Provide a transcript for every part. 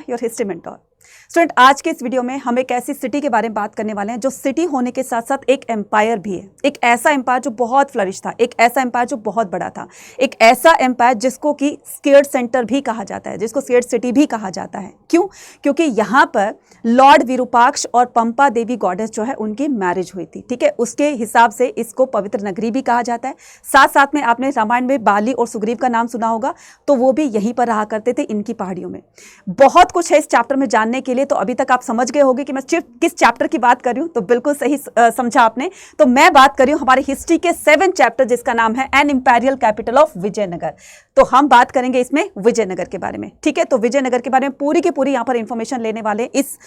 Your history mentor. Student, आज के इस वीडियो में हम एक ऐसी सिटी के बारे में बात करने वाले हैं जो सिटी होने के साथ साथ एक एम्पायर भी है। एक ऐसा एम्पायर जो बहुत फ्लरिश था, एक ऐसा एम्पायर जो बहुत बड़ा था, एक ऐसा एम्पायर जिसको कि स्केर्ड सेंटर भी कहा जाता है, जिसको स्केर्ड सिटी भी कहा जाता है। क्यों? क्योंकि यहाँ पर लॉर्ड विरूपाक्ष और पंपा देवी गॉडेस जो है उनकी मैरिज हुई थी। ठीक है, उसके हिसाब से इसको पवित्र नगरी भी कहा जाता है। साथ साथ में आपने रामायण में बाली और सुग्रीव का नाम सुना होगा, तो वो भी यहीं पर रहा करते थे, इनकी पहाड़ियों में। बहुत कुछ है इस चैप्टर में जानने के लिए। तो अभी तक आप समझ गए होंगे कि मैं सिर्फ किस चैप्टर की बात कर रही हूं, तो बिल्कुल सही समझा आपने। तो मैं बात कर रही हूं हमारी हिस्ट्री के 7th चैप्टर जिसका नाम है an imperial capital of Vijayanagar. तो हम बात करेंगे इसमें विजयनगर के बारे में। ठीक है, तो विजयनगर के बारे में पूरी की पूरी यहां पर इंफॉर्मेशन लेने वाले इस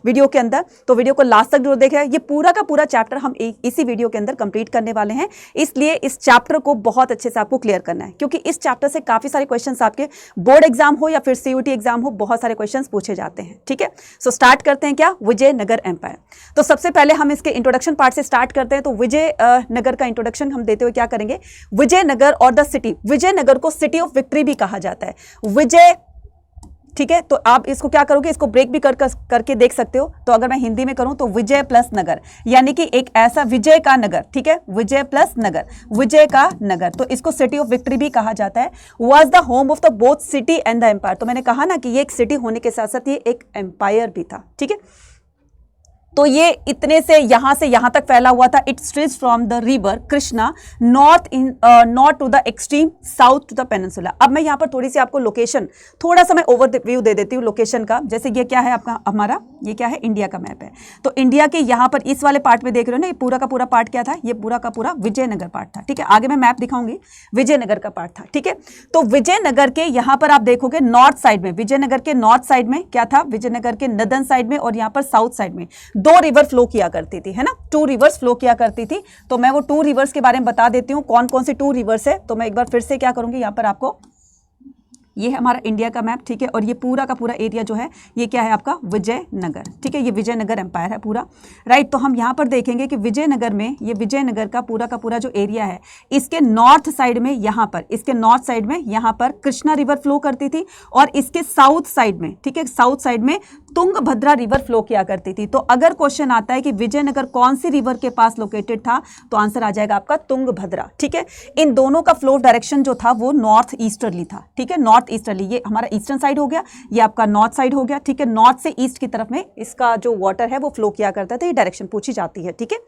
वीडियो के अंदर। तो वीडियो को लास्ट तक जरूर देखें। ये पूरा का पूरा चैप्टर हम इसी वीडियो के अंदर कंप्लीट करने वाले हैं, इसलिए इस चैप्टर को बहुत अच्छे से आपको क्लियर करना है, क्योंकि इस चैप्टर से काफी सारे क्वेश्चंस आपके बोर्ड एग्जाम हो या फिर सीयूटी एग्जाम हो, बहुत सारे क्वेश्चंस पूछे जाते हैं। ठीक है, सो स्टार्ट करते हैं क्या, विजयनगर एम्पायर। तो सबसे पहले हम इसके इंट्रोडक्शन पार्ट से स्टार्ट करते हैं। तो विजयनगर का इंट्रोडक्शन हम देते हुए क्या करेंगे, विजयनगर और द सिटी। विजयनगर को सिटी ऑफ विक्ट्री भी कहा जाता है। विजय, ठीक है, तो आप इसको क्या करोगे, इसको ब्रेक भी करके देख सकते हो। तो अगर मैं हिंदी में करूं तो विजय प्लस नगर, यानी कि एक ऐसा विजय का नगर। ठीक है, विजय प्लस नगर, विजय का नगर, तो इसको सिटी ऑफ विक्ट्री भी कहा जाता है। Was the home of the both city and the empire. तो मैंने कहा ना कि ये एक सिटी होने के साथ साथ ये एक एम्पायर भी था। ठीक है, तो ये इतने से यहां तक फैला हुआ था। It stretch from the river Krishna north to the extreme south to the peninsula. अब मैं यहाँ पर थोड़ी सी आपको लोकेशन, थोड़ा सा मैं ओवरव्यू दे देती हूँ लोकेशन का। जैसे ये क्या है आपका, हमारा ये क्या है, इंडिया का मैप है। तो इंडिया के यहाँ पर इस वाले पार्ट में देख रहे हो ना, ये पूरा का पूरा पार्ट क्या था, ये पूरा का पूरा विजयनगर पार्ट था। ठीक है, आगे मैं मैप दिखाऊंगी, विजयनगर का पार्ट था। ठीक है, तो विजयनगर के यहाँ पर आप देखोगे नॉर्थ साइड में, विजयनगर के नॉर्थ साइड में क्या था, विजयनगर के नदन साइड में और यहाँ पर साउथ साइड में 2 रिवर फ्लो किया करती थी, है ना, 2 रिवर्स फ्लो किया करती थी। तो मैं वो 2 रिवर्स के बारे में बता देती हूँ, कौन कौन सी 2 रिवर्स है। तो मैं एक बार फिर से क्या करूंगी, यहाँ पर आपको, ये है हमारा इंडिया का मैप। ठीक है, और ये पूरा का पूरा एरिया जो है ये क्या है आपका, विजयनगर। ठीक है, ये विजयनगर एम्पायर है पूरा, राइट। तो हम यहाँ पर देखेंगे कि विजयनगर में, ये विजयनगर का पूरा जो एरिया है, इसके नॉर्थ साइड में, यहाँ पर इसके नॉर्थ साइड में यहाँ पर कृष्णा रिवर फ्लो करती थी, और इसके साउथ साइड में, ठीक है, साउथ साइड में तुंगभद्रा रिवर फ्लो किया करती थी। तो अगर क्वेश्चन आता है कि विजयनगर कौन सी रिवर के पास लोकेटेड था, तो आंसर आ जाएगा आपका तुंगभद्रा। ठीक है, इन दोनों का फ्लो डायरेक्शन जो था वो नॉर्थ ईस्टर्ली था। ठीक है, नॉर्थ ईस्टर्ली, ये हमारा ईस्टर्न साइड हो गया, ये आपका नॉर्थ साइड हो गया। ठीक है, नॉर्थ से ईस्ट की तरफ में इसका जो वाटर है वो फ्लो किया करता था, ये डायरेक्शन पूछी जाती है। ठीक है,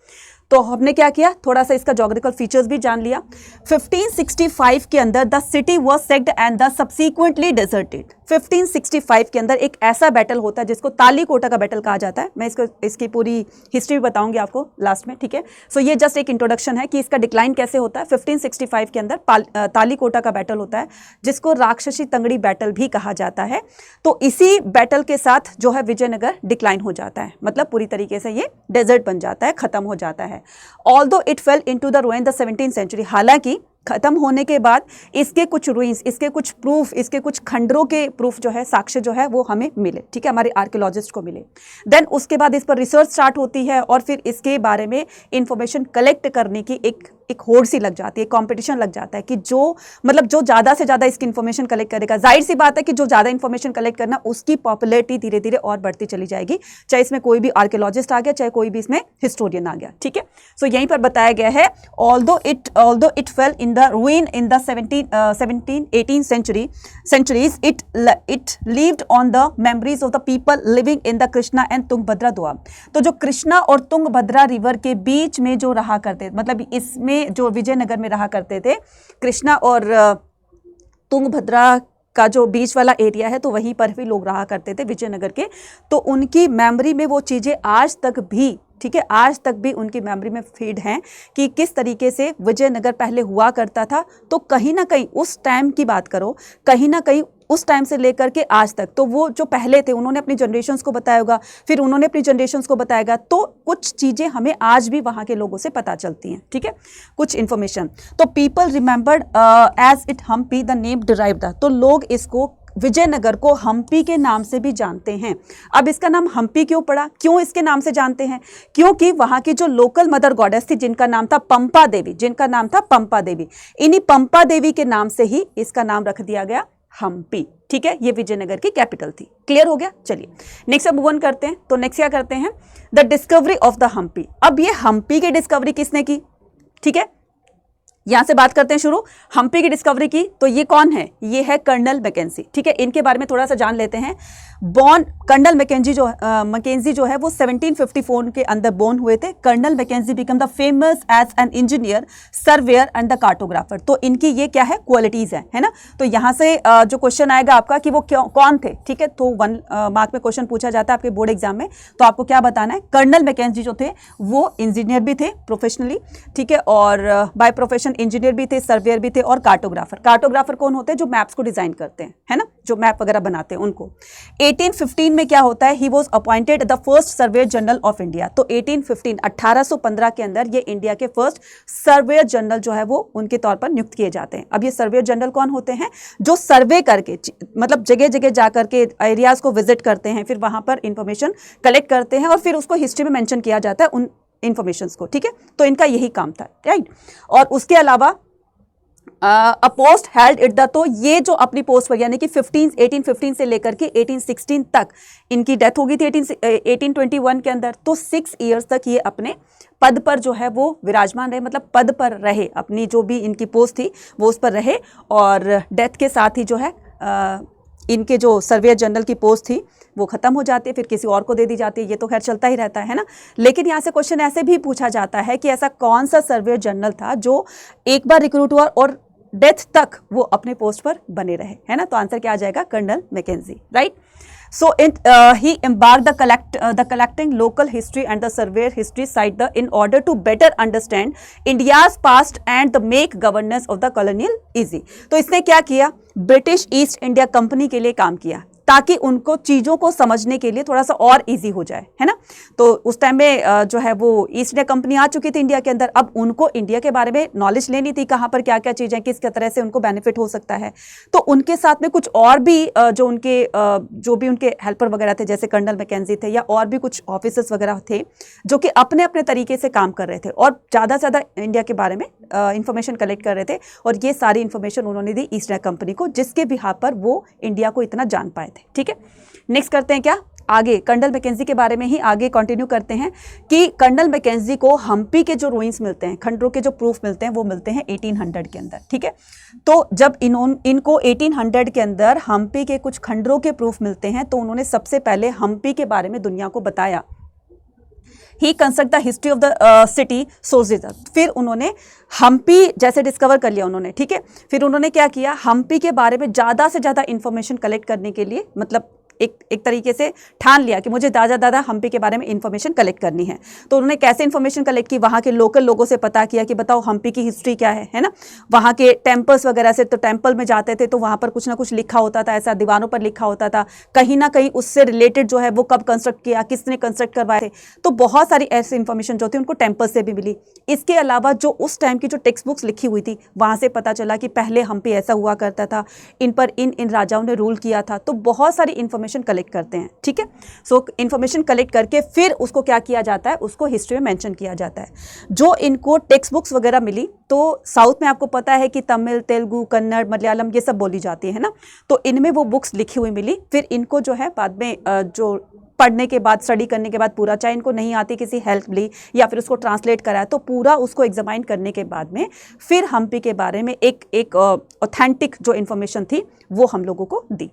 तो हमने क्या किया, थोड़ा सा इसका ज्योग्राफिकल फीचर्स भी जान लिया। 1565 के अंदर the city was sacked and the subsequently deserted. 1565 के अंदर एक ऐसा बैटल होता है जिसको तालीकोटा का बैटल कहा जाता है। मैं इसकी पूरी हिस्ट्री भी बताऊंगी आपको लास्ट में। ठीक है, सो ये जस्ट एक इंट्रोडक्शन है कि इसका डिक्लाइन कैसे होता है। 1565 के अंदर तालीकोटा का बैटल होता है, जिसको राक्षसी तंगड़ी बैटल भी कहा जाता है। तो इसी बैटल के साथ जो है विजयनगर डिक्लाइन हो जाता है, मतलब पूरी तरीके से ये डेजर्ट बन जाता है, खत्म हो जाता है। Although it fell into the ruin the 17th century, हालांकि खत्म होने के बाद इसके कुछ रूइंस, इसके कुछ प्रूफ, इसके कुछ खंडरों के प्रूफ जो है, साक्ष्य जो है वो हमें मिले। ठीक है, हमारे आर्कियोलॉजिस्ट को मिले। देन उसके बाद इस पर रिसर्च स्टार्ट होती है, और फिर इसके बारे में इंफॉर्मेशन कलेक्ट करने की एक होड़ सी लग जाती है, कंपटीशन लग जाता है कि जो ज़्यादा से ज़्यादा इसकी इंफॉर्मेशन कलेक्ट करेगा। जाहिर सी बात है कि जो ज़्यादा इंफॉर्मेशन कलेक्ट करना, उसकी पॉपुलैरिटी धीरे धीरे और बढ़ती चली जाएगी, चाहे इसमें कोई भी आर्कियोलॉजिस्ट आ गया, चाहे कोई भी इसमें हिस्टोरियन आ गया। ठीक है, सो यहीं पर बताया गया है, although it fail in the ruin in the 18th centuries, it lived on the memories of the people living in the Krishna and Tungabhadra doab। तो जो कृष्णा और तुंगभद्रा रिवर के बीच में जो रहा करते, मतलब इसमें जो विजयनगर में रहा करते थे, कृष्णा और तुंगभद्रा का जो बीच वाला एरिया है, तो वहीं पर भी लोग रहा करते थे विजयनगर के। तो उनकी मेमोरी में वो चीज़ें आज तक भी, ठीक है, आज तक भी उनकी मेमोरी में फीड हैं कि किस तरीके से विजयनगर पहले हुआ करता था। तो कहीं ना कहीं उस टाइम की बात करो, कहीं ना कहीं उस टाइम से लेकर के आज तक, तो वो जो पहले थे उन्होंने अपनी जनरेशन्स को बताया होगा, फिर उन्होंने अपनी जनरेशन्स को बताएगा, तो कुछ चीज़ें हमें आज भी वहाँ के लोगों से पता चलती हैं। ठीक है, कुछ इन्फॉर्मेशन। तो people remembered as it Hampi the name derived, तो लोग इसको, विजयनगर को हम्पी के नाम से भी जानते हैं। अब इसका नाम हम्पी क्यों पड़ा, क्यों इसके नाम से जानते हैं, क्योंकि वहाँ की जो लोकल मदर गॉडेस थी, जिनका नाम था पंपा देवी, इन्हीं पंपा देवी के नाम से ही इसका नाम रख दिया गया हम्पी। ठीक है, ये विजयनगर की कैपिटल थी। क्लियर हो गया? चलिए नेक्स्ट अब मूव ऑन करते हैं। तो नेक्स्ट क्या करते हैं, the discovery of the Hampi. अब ये हम्पी की डिस्कवरी किसने की? ठीक है, यहां से बात करते हैं शुरू। हम्पी की डिस्कवरी की तो ये कौन है? ये है कर्नल मैकेंजी। ठीक है, इनके बारे में थोड़ा सा जान लेते हैं। बॉर्न कर्नल मैकेंजी जो है वो 1754 के अंदर बोर्न हुए थे। Colonel Mackenzie become the famous as an engineer, surveyor and the cartographer. तो इनकी ये क्या है, क्वालिटीज है ना। तो यहां से जो क्वेश्चन आएगा आपका कि वो कौन थे। ठीक है, तो 1 मार्क में क्वेश्चन पूछा जाता है आपके बोर्ड एग्जाम में। तो आपको क्या बताना है, कर्नल मैकेंजी जो थे वो इंजीनियर भी थे प्रोफेशनली। ठीक है, और बाय प्रोफेशन इंजीनियर भी थे, सर्वेयर भी थे और कार्टोग्राफर। कार्टोग्राफर कौन होते हैं? जो मैप्स को डिजाइन करते हैं, है ना, जो मैप वगैरह बनाते हैं उनको। 1815 में क्या होता है, he was appointed the first surveyor general of India. तो 1815 के अंदर ये इंडिया के फर्स्ट सर्वेयर जनरल जो है वो उनके तौर पर नियुक्त किए जाते हैं। अब ये सर्वेयर जनरल कौन होते हैं? जो सर्वे करके, मतलब जगह जगह जाकर के एरियाज को विजिट करते हैं, फिर वहां पर इंफॉर्मेशन कलेक्ट करते हैं और फिर उसको हिस्ट्री में मेंशन किया जाता है उन इंफॉर्मेशंस को। ठीक है, तो इनका यही काम था, राइट। और उसके अलावा अ पोस्ट हेल्ड इट द, तो ये जो अपनी पोस्ट पर, यानी कि 1815 से लेकर के 1816 तक, इनकी डेथ हो गई थी 1821 के अंदर। तो 6 इयर्स तक ये अपने पद पर जो है वो विराजमान रहे, मतलब पद पर रहे, अपनी जो भी इनकी पोस्ट थी वो उस पर रहे। और डेथ के साथ ही जो है इनके जो सर्वेयर जनरल की पोस्ट थी वो खत्म हो जाती है, फिर किसी और को दे दी जाती है। ये तो खैर चलता ही रहता है ना। लेकिन यहाँ से क्वेश्चन ऐसे भी पूछा जाता है कि ऐसा कौन सा सर्वेयर जनरल था जो एक बार रिक्रूट हुआ और डेथ तक वो अपने पोस्ट पर बने रहे, है ना। तो आंसर क्या आ जाएगा, colonel Mackenzie, right. So he embarked the collecting local history and the surveyor history side in order to better understand India's past and the make governance of the colonial easy. तो इसने क्या किया, British east India company के लिए काम किया ताकि उनको चीज़ों को समझने के लिए थोड़ा सा और इजी हो जाए, है ना। तो उस टाइम में जो है वो ईस्ट इंडिया कंपनी आ चुकी थी इंडिया के अंदर। अब उनको इंडिया के बारे में नॉलेज लेनी थी, कहाँ पर क्या क्या चीज़ें, किस तरह से उनको बेनिफिट हो सकता है। तो उनके साथ में कुछ और भी जो भी उनके हेल्पर वगैरह थे, जैसे कर्नल मैकेंजी थे या और भी कुछ ऑफिसर्स वगैरह थे जो कि अपने अपने तरीके से काम कर रहे थे और ज़्यादा से ज़्यादा इंडिया के बारे में इंफॉर्मेशन कलेक्ट कर रहे थे। और ये सारी इंफॉर्मेशन उन्होंने दी ईस्ट इंडिया कंपनी को, जिसके बिहाफ पर वो इंडिया को इतना जान पाए थे। ठीक है, नेक्स्ट करते हैं क्या आगे, कर्नल मैकेंजी के बारे में ही आगे कंटिन्यू करते हैं कि कर्नल मैकेंजी को हम्पी के जो रूइंस मिलते हैं, खंडरों के जो प्रूफ मिलते हैं, वो मिलते हैं 1800 के अंदर। ठीक है, तो जब इनको 1800 के अंदर हम्पी के कुछ खंडरों के प्रूफ मिलते हैं तो उन्होंने सबसे पहले हम्पी के बारे में दुनिया को बताया। He construct the history of the city sources. फिर उन्होंने हम्पी जैसे डिस्कवर कर लिया उन्होंने, ठीक है, फिर उन्होंने क्या किया, हम्पी के बारे में ज़्यादा से ज़्यादा इंफॉर्मेशन कलेक्ट करने के लिए, मतलब एक तरीके से ठान लिया कि मुझे ज़्यादा हम्पी के बारे में इंफॉर्मेशन कलेक्ट करनी है। तो उन्होंने कैसे इंफॉर्मेशन कलेक्ट की, वहाँ के लोकल लोगों से पता किया कि बताओ हम्पी की हिस्ट्री क्या है ना। वहाँ के टेम्पल्स वगैरह से, तो टेम्पल में जाते थे तो वहाँ पर कुछ ना कुछ लिखा होता था, ऐसा दीवारों पर लिखा होता था, कहीं ना कहीं उससे रिलेटेड जो है वो कब कंस्ट्रक्ट किया, किसने कंस्ट्रक्ट करवाए थे। तो बहुत सारी ऐसी इंफॉर्मेशन जो थी उनको टेम्पल से भी मिली। इसके अलावा जो उस टाइम की जो टेक्स्ट बुक्स लिखी हुई थी वहाँ से पता चला कि पहले हम्पी ऐसा हुआ करता था, इन पर इन राजाओं ने रूल किया था। तो बहुत सारी इंफॉर्मेशन कलेक्ट करते हैं। ठीक है, सो इंफॉर्मेशन कलेक्ट करके फिर उसको क्या किया जाता है, उसको हिस्ट्री में मेंशन किया जाता है। जो इनको टेक्स्ट बुक्स वगैरह मिली, तो साउथ में आपको पता है कि तमिल, तेलुगु, कन्नड़, मलयालम ये सब बोली जाती है ना। तो इनमें वो बुक्स लिखी हुई मिली। फिर इनको जो है बाद में जो पढ़ने के बाद, स्टडी करने के बाद पूरा, चाहे इनको नहीं आती, किसी हेल्प ली या फिर उसको ट्रांसलेट कराया, तो पूरा उसको एग्जामाइन करने के बाद में फिर हम्पी के बारे में एक ऑथेंटिक जो इन्फॉर्मेशन थी वो हम लोगों को दी,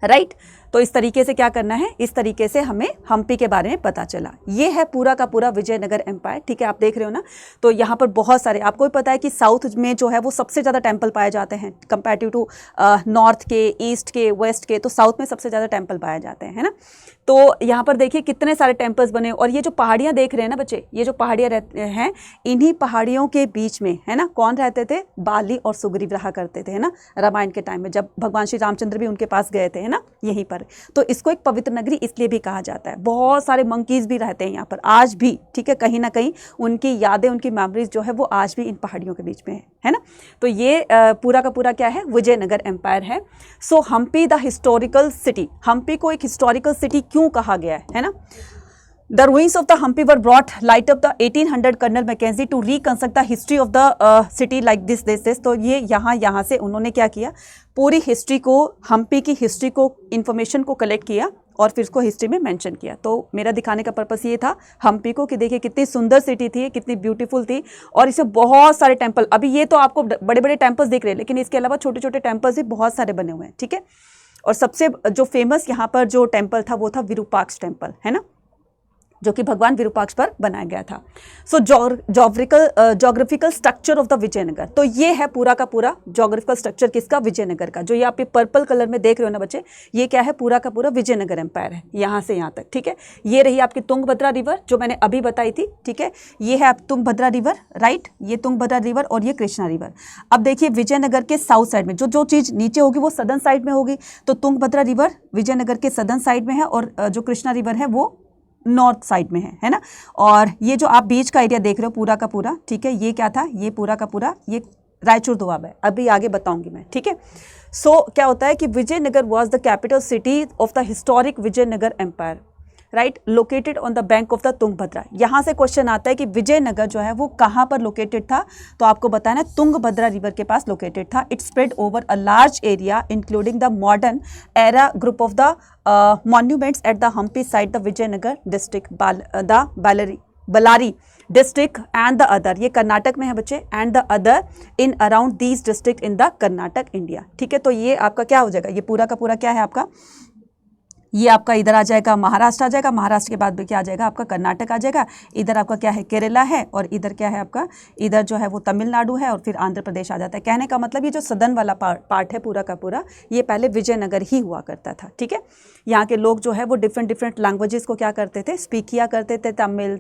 राइट। तो इस तरीके से क्या करना है, इस तरीके से हमें हम्पी के बारे में पता चला। ये है पूरा का पूरा विजयनगर एम्पायर। ठीक है, आप देख रहे हो ना। तो यहाँ पर बहुत सारे, आपको भी पता है कि साउथ में जो है वो सबसे ज़्यादा टेम्पल पाए जाते हैं कंपैरेटिव टू नॉर्थ के, ईस्ट के, वेस्ट के। तो साउथ में सबसे ज़्यादा टेम्पल पाए जाते हैं, है ना। तो यहाँ पर देखिए कितने सारे टेम्पल्स बने। और ये जो पहाड़ियाँ देख रहे हैं ना बच्चे, ये जो पहाड़ियाँ रहते हैं, इन्हीं पहाड़ियों के बीच में, है ना, कौन रहते थे, बाली और सुग्रीव रहा करते थे, है ना, रामायण के टाइम में जब भगवान श्री रामचंद्र भी उनके पास गए थे, है ना, यहीं पर। तो इसको एक पवित्र नगरी इसलिए भी कहा जाता है। बहुत सारे मंकीज भी रहते हैं यहाँ पर आज भी। ठीक है, कहीं ना कहीं उनकी यादें, उनकी मेमोरीज जो है वो आज भी इन पहाड़ियों के बीच में है ना। तो ये पूरा का पूरा क्या है, विजयनगर एम्पायर है। So Hampi the historical city, Hampi को एक हिस्टोरिकल सिटी क्यों कहा गया है ना। The ruins of the Hampi were brought light up the 1800 Colonel Mackenzie to reconstruct the history of the city like this. तो ये यहाँ से उन्होंने क्या किया, पूरी हिस्ट्री को, हम्पी की हिस्ट्री को, इन्फॉर्मेशन को कलेक्ट किया और फिर उसको हिस्ट्री में मेंशन किया। तो मेरा दिखाने का पर्पस ये था हम्पी को कि देखिए कितनी सुंदर सिटी थी, कितनी ब्यूटीफुल थी, और इसमें बहुत सारे टेम्पल, अभी ये तो आपको बड़े बड़े टेम्पल्स दिख रहे हैं, लेकिन इसके अलावा छोटे छोटे टेम्पल्स भी बहुत सारे बने हुए हैं, ठीक है। और सबसे जो फेमस यहाँ पर जो टेम्पल था वो था विरूपाक्ष टेम्पल, है ना, जो कि भगवान विरूपाक्ष पर बनाया गया था। So geographical structure of the Vijayanagara, तो ये है पूरा का पूरा जोग्राफिकल स्ट्रक्चर किसका, विजयनगर का। जो ये आप पर्पल कलर में देख रहे हो ना बच्चे, ये क्या है, पूरा का पूरा विजयनगर एम्पायर है, यहाँ से यहाँ तक, ठीक है। ये रही आपकी तुंगभद्रा रिवर जो मैंने अभी बताई थी, ठीक है। ये है आप तुंगभद्रा रिवर, राइट, ये तुंगभद्रा रिवर और ये कृष्णा रिवर। अब देखिए विजयनगर के साउथ साइड में जो चीज़ नीचे होगी वो सदर्न साइड में होगी, तो तुंगभद्रा रिवर विजयनगर के सदर्न साइड में है और जो कृष्णा रिवर है वो नॉर्थ साइड में है ना। और ये जो आप बीच का एरिया देख रहे हो पूरा का पूरा, ठीक है, ये क्या था, ये पूरा का पूरा ये रायचूर दोआब है, अभी आगे बताऊंगी मैं, ठीक है। सो क्या होता है कि Vijayanagar was the capital city of the historic Vijayanagar empire, right, located on the bank of the Tungabhadra. यहाँ से क्वेश्चन आता है कि विजयनगर जो है वो कहाँ पर लोकेटेड था, तो आपको बताना तुंगभद्रा रिवर के पास लोकेटेड था। It spread over a large area including the modern era group of the monuments at the Hampi side the Vijayanagara district, the Ballari district and the other, ये कर्नाटक में है बच्चे, and the other in around these district in the Karnataka India, ठीक है। तो ये आपका क्या हो जाएगा, ये पूरा का पूरा क्या है आपका, ये आपका इधर आ जाएगा महाराष्ट्र आ जाएगा, महाराष्ट्र के बाद भी क्या आ जाएगा आपका कर्नाटक आ जाएगा, इधर आपका क्या है केरला है, और इधर क्या है आपका, इधर जो है वो तमिलनाडु है, और फिर आंध्र प्रदेश आ जाता है। कहने का मतलब ये जो सदर्न वाला पार्ट है पूरा का पूरा, ये पहले विजयनगर ही हुआ करता था, ठीक है। यहाँ के लोग जो है वो डिफरेंट लैंग्वेजेस को क्या करते थे, स्पीक किया करते थे, तमिल,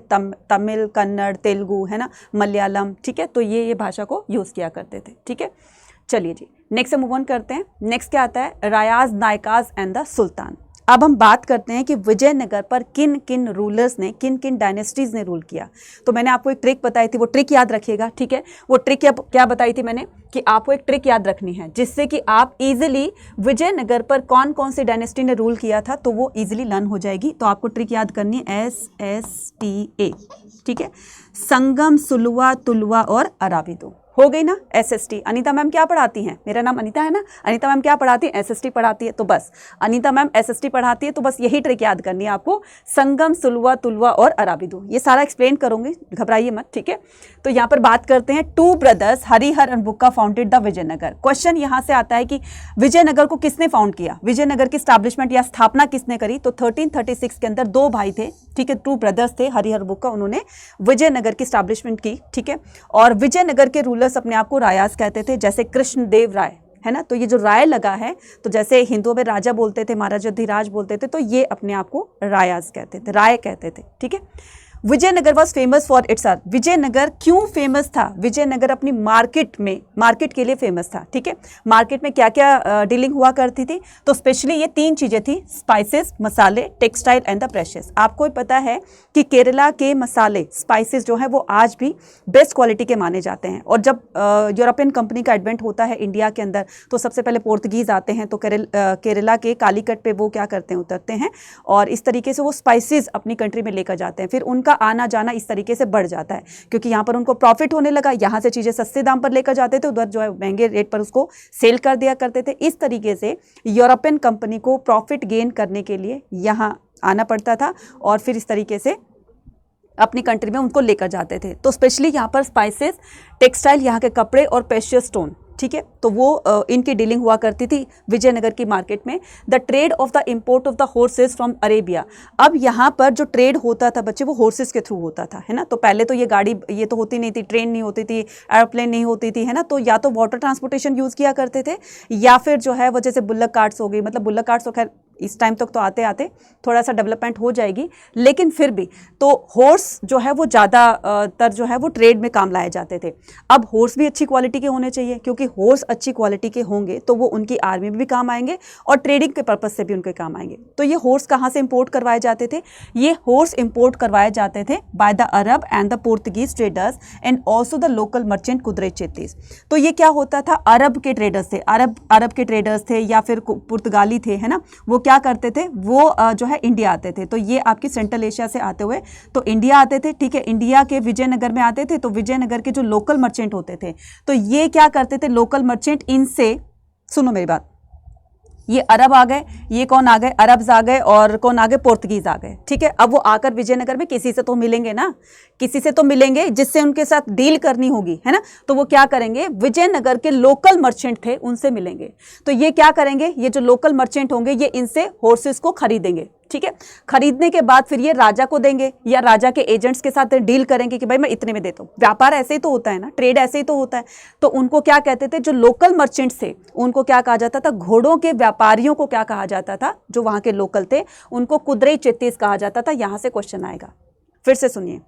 कन्नड़, तेलुगु, है ना, मलयालम, ठीक है। तो ये भाषा को यूज़ किया करते थे, ठीक है। चलिए जी नेक्स्ट मूव ऑन करते हैं। नेक्स्ट क्या आता है, रायाज, नायकाज एंड द सुल्तान। अब हम बात करते हैं कि विजयनगर पर किन किन रूलर्स ने, किन किन डायनेस्टीज ने रूल किया। तो मैंने आपको एक ट्रिक बताई थी, वो ट्रिक याद रखिएगा, ठीक है। वो ट्रिक क्या बताई थी मैंने, कि आपको एक ट्रिक याद रखनी है जिससे कि आप इजीली विजयनगर पर कौन कौन सी डायनेस्टी ने रूल किया था तो वो इजीली लर्न हो जाएगी। तो आपको ट्रिक याद करनी है SSTA, ठीक है, संगम, सुलवा, तुलवा और अराबिदो। हो गई ना SST। अनीता मैम क्या पढ़ाती हैं, मेरा नाम अनीता है ना, अनीता मैम क्या पढ़ाती है, SST पढ़ाती है। तो बस अनीता मैम SST पढ़ाती है, तो बस यही ट्रिक याद करनी है आपको, संगम, सुलवा, तुलवा और अराबिदो। ये सारा एक्सप्लेन करूंगी, घबराइए मत, ठीक है। तो यहाँ पर बात करते हैं, 2 brothers Harihara and Bukka founded the Vijayanagar. Question यहाँ से आता है कि विजयनगर को किसने फाउंड किया, विजयनगर की स्टैब्लिशमेंट या स्थापना किसने करी। तो 1336 के अंदर 2 भाई थे, ठीक है, 2 ब्रदर्स थे हरिहर बुक्का, उन्होंने विजयनगर की स्टैब्लिशमेंट की, ठीक है। और विजयनगर के रूलर्स अपने आप को रायास कहते थे, जैसे कृष्णदेव राय, है ना। तो ये जो राय लगा है, तो जैसे हिंदुओं में राजा बोलते थे, महाराजाधिराज बोलते थे, तो ये अपने आप को रायास कहते थे, राय कहते थे, ठीक है। Vijayanagara was famous for its earth. Vijayanagara क्यों फेमस था, विजयनगर अपनी मार्केट के लिए फेमस था, ठीक है। मार्केट में क्या क्या डीलिंग हुआ करती थी, तो स्पेशली ये 3 चीजें थी, स्पाइसेस, मसाले, टेक्सटाइल एंड द प्रेशियस। आपको पता है कि केरला के मसाले, स्पाइसेस जो है वो आज भी बेस्ट क्वालिटी के माने जाते हैं। और जब यूरोपियन कंपनी का एडवेंट होता है इंडिया के अंदर, तो सबसे पहले पोर्तुगीज आते हैं, तो केरला के कालीकट पे वो क्या करते हैं, उतरते हैं, और इस तरीके से वो स्पाइसेस अपनी कंट्री में लेकर जाते हैं। फिर उनका आना जाना इस तरीके से बढ़ जाता है, क्योंकि यहाँ पर उनको प्रॉफिट होने लगा, यहाँ से चीजें सस्ते दाम पर लेकर जाते थे, उधर जो है महंगे रेट पर उसको सेल कर दिया करते थे। इस तरीके से यूरोपियन कंपनी को प्रॉफिट गेन करने के लिए यहाँ आना पड़ता था, और फिर इस तरीके से अपनी कंट्री में उनको लेकर जाते थे। तो स्पेशली यहाँ पर स्पाइसेस, टेक्सटाइल, यहाँ के कपड़े और प्रेशियस स्टोन, ठीक है, तो वो इनकी डीलिंग हुआ करती थी विजयनगर की मार्केट में। The trade off the import of the horses from Arabia. अब यहाँ पर जो ट्रेड होता था बच्चे, वो हॉर्सेस के थ्रू होता था, है ना। तो पहले तो ये गाड़ी ये तो होती नहीं थी, ट्रेन नहीं होती थी, एरोप्लेन नहीं होती थी, है ना। तो या तो वाटर ट्रांसपोर्टेशन यूज़ किया करते थे, या फिर जो है वो जैसे बुल्लक कार्ट्स हो गई, मतलब बुल्लक कार्ट्स तो खैर इस टाइम तक तो आते आते थोड़ा सा डेवलपमेंट हो जाएगी, लेकिन फिर भी तो हॉर्स जो है वो ज़्यादातर जो है वो ट्रेड में काम लाए जाते थे। अब हॉर्स भी अच्छी क्वालिटी के होने चाहिए, क्योंकि हॉर्स अच्छी क्वालिटी के होंगे तो वो उनकी आर्मी में भी काम आएंगे और ट्रेडिंग के पर्पज से भी उनके काम आएंगे। तो ये हॉर्स कहाँ से इंपोर्ट करवाए जाते थे, ये हॉर्स इंपोर्ट करवाए जाते थे by the Arab and the Portuguese traders and also the local merchant कुदरे चेतीस। तो ये क्या होता था, अरब के ट्रेडर्स थे, अरब के ट्रेडर्स थे या फिर पुर्तगाली थे, है ना, वो क्या करते थे, वो जो है इंडिया आते थे। तो ये आपकी सेंट्रल एशिया से आते हुए तो इंडिया आते थे, ठीक है, इंडिया के विजयनगर में आते थे। तो विजयनगर के जो लोकल मर्चेंट होते थे तो ये क्या करते थे, लोकल मर्चेंट इनसे, सुनो मेरी बात, ये अरब आ गए, ये कौन आ गए, अरब्स आ गए, और कौन आ गए, पोर्तुगीज आ गए, ठीक है। अब वो आकर विजयनगर में किसी से तो मिलेंगे ना, किसी से तो मिलेंगे जिससे उनके साथ डील करनी होगी, है ना। तो वो क्या करेंगे, विजयनगर के लोकल मर्चेंट थे उनसे मिलेंगे। तो ये क्या करेंगे, ये जो लोकल मर्चेंट होंगे ये इनसे हॉर्सेस को खरीदेंगे, ठीक है। खरीदने के बाद फिर ये राजा को देंगे या राजा के एजेंट्स के साथ डील करेंगे कि भाई मैं इतने में देता हूँ। व्यापार ऐसे ही तो होता है ना, ट्रेड ऐसे ही तो होता है। तो उनको क्या कहते थे, जो लोकल मर्चेंट्स थे उनको क्या कहा जाता था, घोड़ों के व्यापारियों को क्या कहा जाता था, जो वहां के लोकल थे उनको कुदरई चित्तीस कहा जाता था। यहां से क्वेश्चन आएगा, फिर से सुनिए।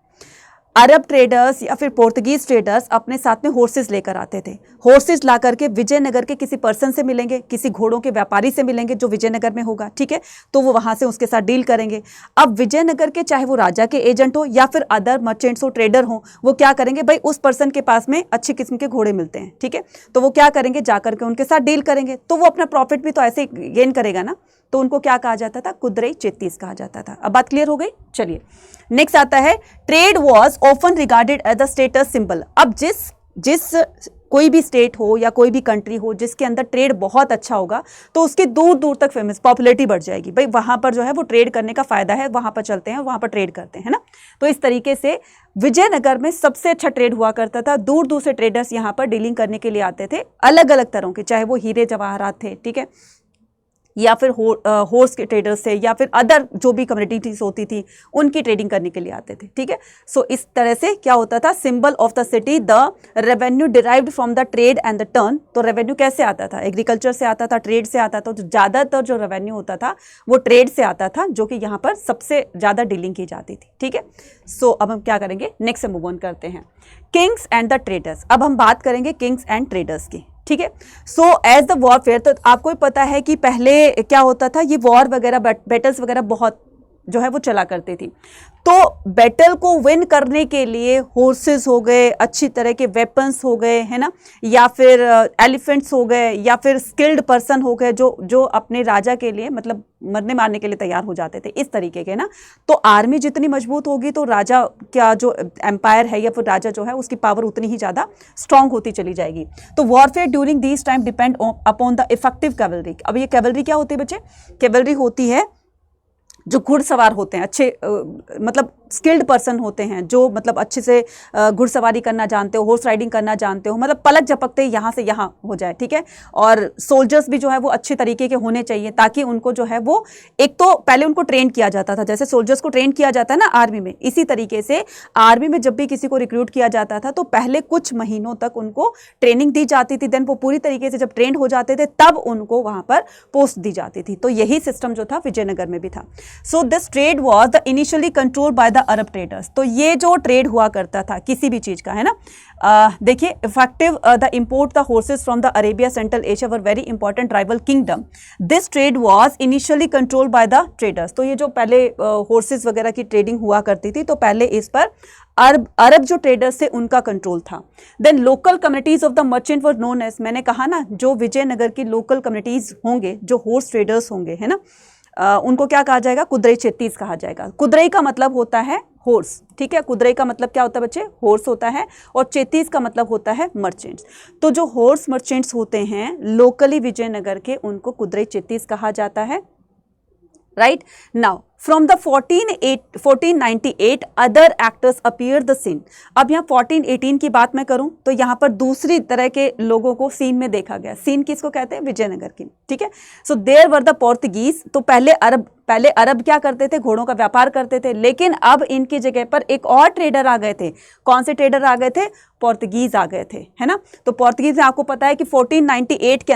अरब ट्रेडर्स या फिर पोर्तुगीज ट्रेडर्स अपने साथ में हॉर्सेस लेकर आते थे। हॉर्सेस ला करके विजयनगर के किसी पर्सन से मिलेंगे, किसी घोड़ों के व्यापारी से मिलेंगे जो विजयनगर में होगा, ठीक है। तो वो वहां से उसके साथ डील करेंगे। अब विजयनगर के चाहे वो राजा के एजेंट हो या फिर अदर मर्चेंट्स हो, ट्रेडर हो, वो क्या करेंगे, भाई उस पर्सन के पास में अच्छी किस्म के घोड़े मिलते हैं, ठीक है। तो वो क्या करेंगे, जाकर के उनके साथ डील करेंगे। तो वो अपना प्रॉफिट भी तो ऐसे गेन करेगा ना। तो उनको क्या कहा जाता था, कुदरई चित्तीस कहा जाता था। अब बात क्लियर हो गई। चलिए नेक्स्ट आता है, trade was often regarded as the status symbol. अब जिस कोई भी स्टेट हो या कोई भी कंट्री हो जिसके अंदर ट्रेड बहुत अच्छा होगा तो उसकी दूर दूर तक फेमस पॉपुलैरिटी बढ़ जाएगी। भाई वहां पर जो है वो ट्रेड करने का फायदा है, वहां पर चलते हैं, वहां पर ट्रेड करते हैं, है ना। तो इस तरीके से विजयनगर में सबसे अच्छा ट्रेड हुआ करता था। दूर दूर से ट्रेडर्स यहाँ पर डीलिंग करने के लिए आते थे, अलग अलग तरह के, चाहे वो हीरे जवाहरात थे, ठीक है, या फिर हॉर्स के ट्रेडर्स थे, या फिर अदर जो भी कम्युनिटीज होती थी उनकी ट्रेडिंग करने के लिए आते थे, ठीक है। सो इस तरह से क्या होता था, symbol of the city, the revenue derived from the trade and the turn. तो रेवेन्यू कैसे आता था, एग्रीकल्चर से आता था, ट्रेड से आता था। तो ज़्यादातर जो रेवेन्यू होता था वो ट्रेड से आता था, जो कि यहाँ पर सबसे ज़्यादा डीलिंग की जाती थी, ठीक है। सो अब हम क्या करेंगे, नेक्स्ट मूव ऑन करते हैं, किंग्स एंड द ट्रेडर्स। अब हम बात करेंगे किंग्स एंड ट्रेडर्स की, ठीक है। सो एज द वॉरफेयर, तो आपको भी पता है कि पहले क्या होता था, ये वॉर वगैरह, बैटल्स वगैरह बहुत जो है वो चला करती थी। तो बैटल को विन करने के लिए हॉर्सेस हो गए, अच्छी तरह के वेपन्स हो गए, है ना, या फिर एलिफेंट्स हो गए, या फिर स्किल्ड पर्सन हो गए जो अपने राजा के लिए मतलब मरने मारने के लिए तैयार हो जाते थे, इस तरीके के ना। तो आर्मी जितनी मजबूत होगी तो राजा क्या जो एम्पायर है या फिर राजा जो है उसकी पावर उतनी ही ज़्यादा स्ट्रांग होती चली जाएगी। तो warfare during this time depend upon the effective cavalry. अब ये कैवलरी क्या होती है बच्चे, कैवलरी होती है जो घुड़सवार होते हैं, अच्छे मतलब स्किल्ड पर्सन होते हैं, जो मतलब अच्छे से घुड़सवारी करना जानते हो, हॉर्स राइडिंग करना जानते हो, मतलब पलक झपकते यहाँ से यहाँ हो जाए, ठीक है। और सोल्जर्स भी जो है वो अच्छे तरीके के होने चाहिए, ताकि उनको जो है वो, एक तो पहले उनको ट्रेन किया जाता था, जैसे सोल्जर्स को ट्रेन किया जाता है ना आर्मी में, इसी तरीके से आर्मी में जब भी किसी को रिक्रूट किया जाता था तो पहले कुछ महीनों तक उनको ट्रेनिंग दी जाती थी। देन वो पूरी तरीके से जब ट्रेंड हो जाते थे तब उनको वहाँ पर पोस्ट दी जाती थी। तो यही सिस्टम जो था विजयनगर में भी था। So this trade was the initially control by the Arab traders. तो ये जो ट्रेड हुआ करता था किसी भी चीज का, है ना, देखिए effective the import the horses from the Arabia central Asia were very important tribal kingdom. This trade was initially control by the traders. तो ये जो पहले हॉर्सेस वगैरह की ट्रेडिंग हुआ करती थी तो पहले इस पर अरब जो ट्रेडर्स थे उनका कंट्रोल था। Then local communities of the merchant were known as, मैंने कहा ना जो विजयनगर की लोकल कम्युनिटीज होंगे, जो हॉर्स ट्रेडर्स होंगे, है ना, उनको क्या कहा जाएगा, कुदरई चित्तीस कहा जाएगा। कुदरई का मतलब होता है हॉर्स, ठीक है। कुदरई का मतलब क्या होता है बच्चे, हॉर्स होता है, और चित्तीस का मतलब होता है मर्चेंट्स। तो जो हॉर्स मर्चेंट्स होते हैं लोकली विजयनगर के, उनको कुदरई चित्तीस कहा जाता है, right. Now from the 1498 other actors appear the scene. अब यहाँ 1418 की बात मैं करूं तो यहाँ पर दूसरी तरह के लोगों को सीन में देखा गया। सीन किसको कहते हैं, विजयनगर की, ठीक है। So there were the Portuguese. तो पहले अरब क्या करते थे, घोड़ों का व्यापार करते थे, लेकिन अब इनकी जगह पर एक और ट्रेडर आ गए थे। कौन से ट्रेडर आ गए थे, पोर्तुगीज आ गए थे, है ना। तो पोर्तुगीज में आपको पता है कि 1498 के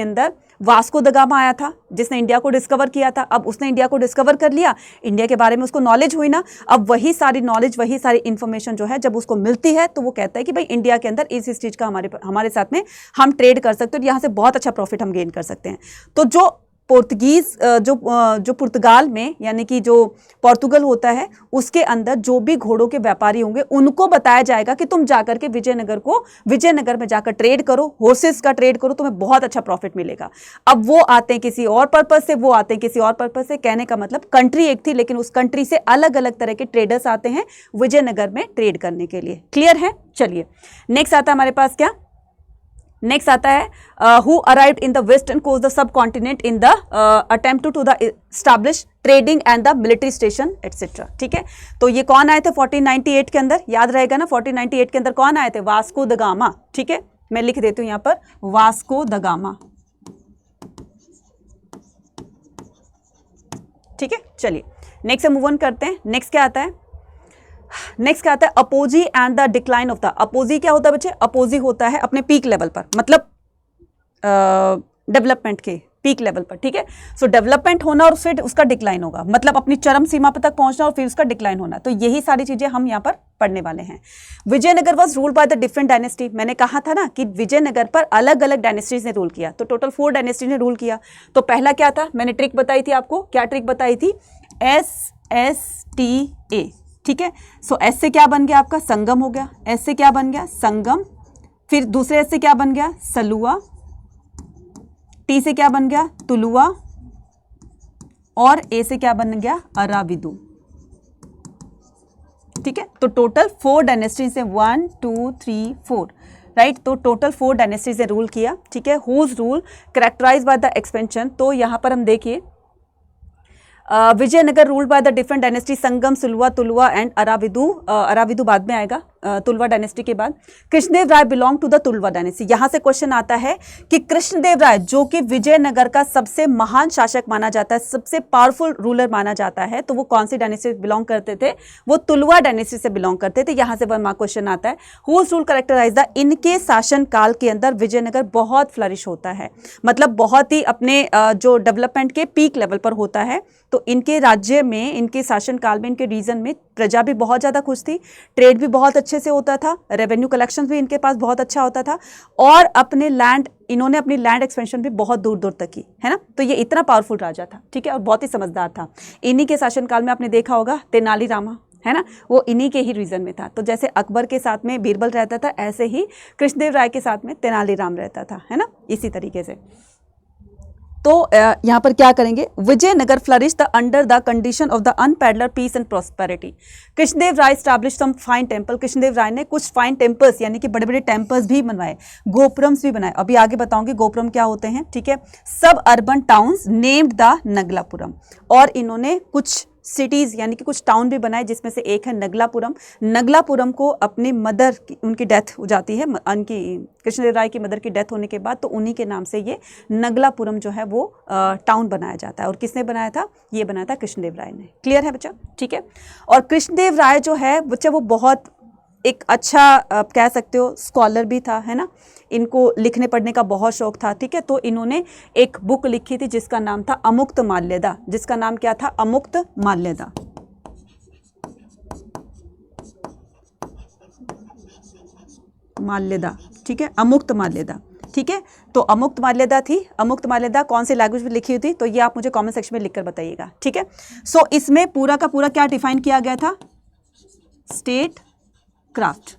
अंदर वास्को द गामा आया था, जिसने इंडिया को डिस्कवर किया था। अब उसने इंडिया को डिस्कवर कर लिया, इंडिया के बारे में उसको नॉलेज हुई ना। अब वही सारी नॉलेज, वही सारी इंफॉर्मेशन जो है जब उसको मिलती है तो वो कहता है कि भाई इंडिया के अंदर इस चीज़ का हमारे साथ में हम ट्रेड कर सकते हैं, यहाँ से बहुत अच्छा प्रॉफिट हम गेन कर सकते हैं। तो जो पोर्तुगीज जो पुर्तगाल में यानी कि जो पोर्तुगल होता है उसके अंदर जो भी घोड़ों के व्यापारी होंगे उनको बताया जाएगा कि तुम जाकर के विजयनगर में जाकर ट्रेड करो, हॉर्सेस का ट्रेड करो, तुम्हें बहुत अच्छा प्रॉफिट मिलेगा। अब वो आते हैं किसी और पर्पज से, वो आते हैं किसी और पर्पज से। कहने का मतलब कंट्री एक थी लेकिन उस कंट्री से अलग अलग तरह के ट्रेडर्स आते हैं विजयनगर में ट्रेड करने के लिए। क्लियर है? चलिए नेक्स्ट आता है हमारे पास क्या, नेक्स्ट आता है who arrived in the western coast the subcontinent in the attempt to the establish trading and the military station etcetera. ठीक है, तो ये कौन आए थे 1498 के अंदर, याद रहेगा ना 1498 के अंदर कौन आए थे, वास्को द गामा। ठीक है, मैं लिख देती हूं यहां पर वास्को द गामा। ठीक है, चलिए नेक्स्ट से मूव ऑन करते हैं। नेक्स्ट क्या आता है, नेक्स्ट क्या आता है apogee and the decline of the. Apogee क्या होता है बच्चे, अपोजी होता है अपने पीक लेवल पर, मतलब डेवलपमेंट के पीक लेवल पर। ठीक है, सो डेवलपमेंट होना और फिर उसका डिक्लाइन होगा, मतलब अपनी चरम सीमा पर तक पहुंचना और फिर उसका डिक्लाइन होना। तो यही सारी चीजें हम यहाँ पर पढ़ने वाले हैं। Vijayanagar was ruled by the different dynasty. मैंने कहा था ना कि विजयनगर पर अलग अलग डायनेस्टीज ने रूल किया, तो टोटल 4 डायनेस्टी ने रूल किया। तो पहला क्या था, मैंने ट्रिक बताई थी आपको, क्या ट्रिक बताई थी, SSTA। ठीक है, सो एस से क्या बन गया आपका, संगम हो गया। एस से क्या बन गया, संगम। फिर दूसरे एस से क्या बन गया, सलुआ। टी से क्या बन गया, तुलुआ। और ए से क्या बन गया, अराविदु। ठीक है, तो टोटल 4 डायनेस्टीज से 1 2 3 4 राइट। तो टोटल 4 डायनेस्टीज ने रूल किया। ठीक है, whose rule characterize by the expansion. तो यहां पर हम देखिए Vijayanagara ruled by the different dynasty, Sangama, Saluva, Tuluva and Aravidu. Aravidu बाद में आएगा तुलवा डायनेस्टी के बाद। Krishnadeva Raya belong to the Tuluva dynasty. यहां से क्वेश्चन आता है कि कृष्णदेव राय जो कि विजयनगर का सबसे महान शासक माना जाता है, सबसे पावरफुल रूलर माना जाता है, तो वो कौन सी डायनेस्टी से बिलोंग करते थे, वो तुलवा डायनेस्टी से बिलोंग करते थे। यहां से वह क्वेश्चन आता है हुज रूल कैरेक्टराइज द। इनके शासन काल के अंदर विजयनगर बहुत फ्लरिश होता है, मतलब बहुत ही अपने जो डेवलपमेंट के पीक लेवल पर होता है। तो इनके राज्य में, इनके शासन काल में, इनके रीजन में प्रजा भी बहुत ज़्यादा खुश थी, ट्रेड भी बहुत अच्छे से होता था, रेवेन्यू कलेक्शन भी इनके पास बहुत अच्छा होता था, और अपने लैंड, इन्होंने अपनी लैंड एक्सपेंशन भी बहुत दूर दूर तक की, है ना। तो ये इतना पावरफुल राजा था, ठीक है, और बहुत ही समझदार था। इन्हीं के शासनकाल में आपने देखा होगा तेनालीरामा, है ना, वो इन्हीं के ही रीजन में था। तो जैसे अकबर के साथ में बीरबल रहता था, ऐसे ही कृष्णदेव राय के साथ में तेनालीराम रहता था, है ना, इसी तरीके से। तो यहाँ पर क्या करेंगे, Vijayanagara flourish the under the condition of the unparalleled peace and prosperity. Krishnadeva Raya establish some fine temple. Krishnadeva Raya ने कुछ फाइन टेम्पल्स यानी कि बड़े बड़े टेम्पल्स भी बनवाए, गोपुरम्स भी बनाए। अभी आगे बताऊंगी गोपुरम क्या होते हैं। ठीक है, सब अर्बन टाउन्स नेम्ड द नगलापुरम। और इन्होंने कुछ सिटीज़ यानी कि कुछ टाउन भी बनाए, जिसमें से एक है नगलापुरम। नगलापुरम को अपनी मदर की, उनकी डेथ हो जाती है, उनकी कृष्णदेव राय की मदर की डेथ होने के बाद, तो उन्हीं के नाम से ये नगलापुरम जो है वो टाउन बनाया जाता है। और किसने बनाया था, ये बनाया था कृष्णदेव राय ने। क्लियर है बच्चा? ठीक है, और कृष्णदेव राय जो है बच्चा वो बहुत एक अच्छा आप कह सकते हो स्कॉलर भी था, है ना, इनको लिखने पढ़ने का बहुत शौक था। ठीक है, तो इन्होंने एक बुक लिखी थी जिसका नाम था अमुक्त माल्यदा। जिसका नाम क्या था, अमुक्त माल्यदा। माल्यदा, ठीक है, अमुक्त माल्यदा। ठीक है, तो अमुक्त माल्यदा थी। अमुक्त माल्यदा कौन सी लैंग्वेज में लिखी हुई थी, तो ये आप मुझे कमेंट सेक्शन में लिखकर बताइएगा। ठीक है, सो इसमें पूरा का पूरा क्या डिफाइन किया गया था, स्टेट क्राफ्ट।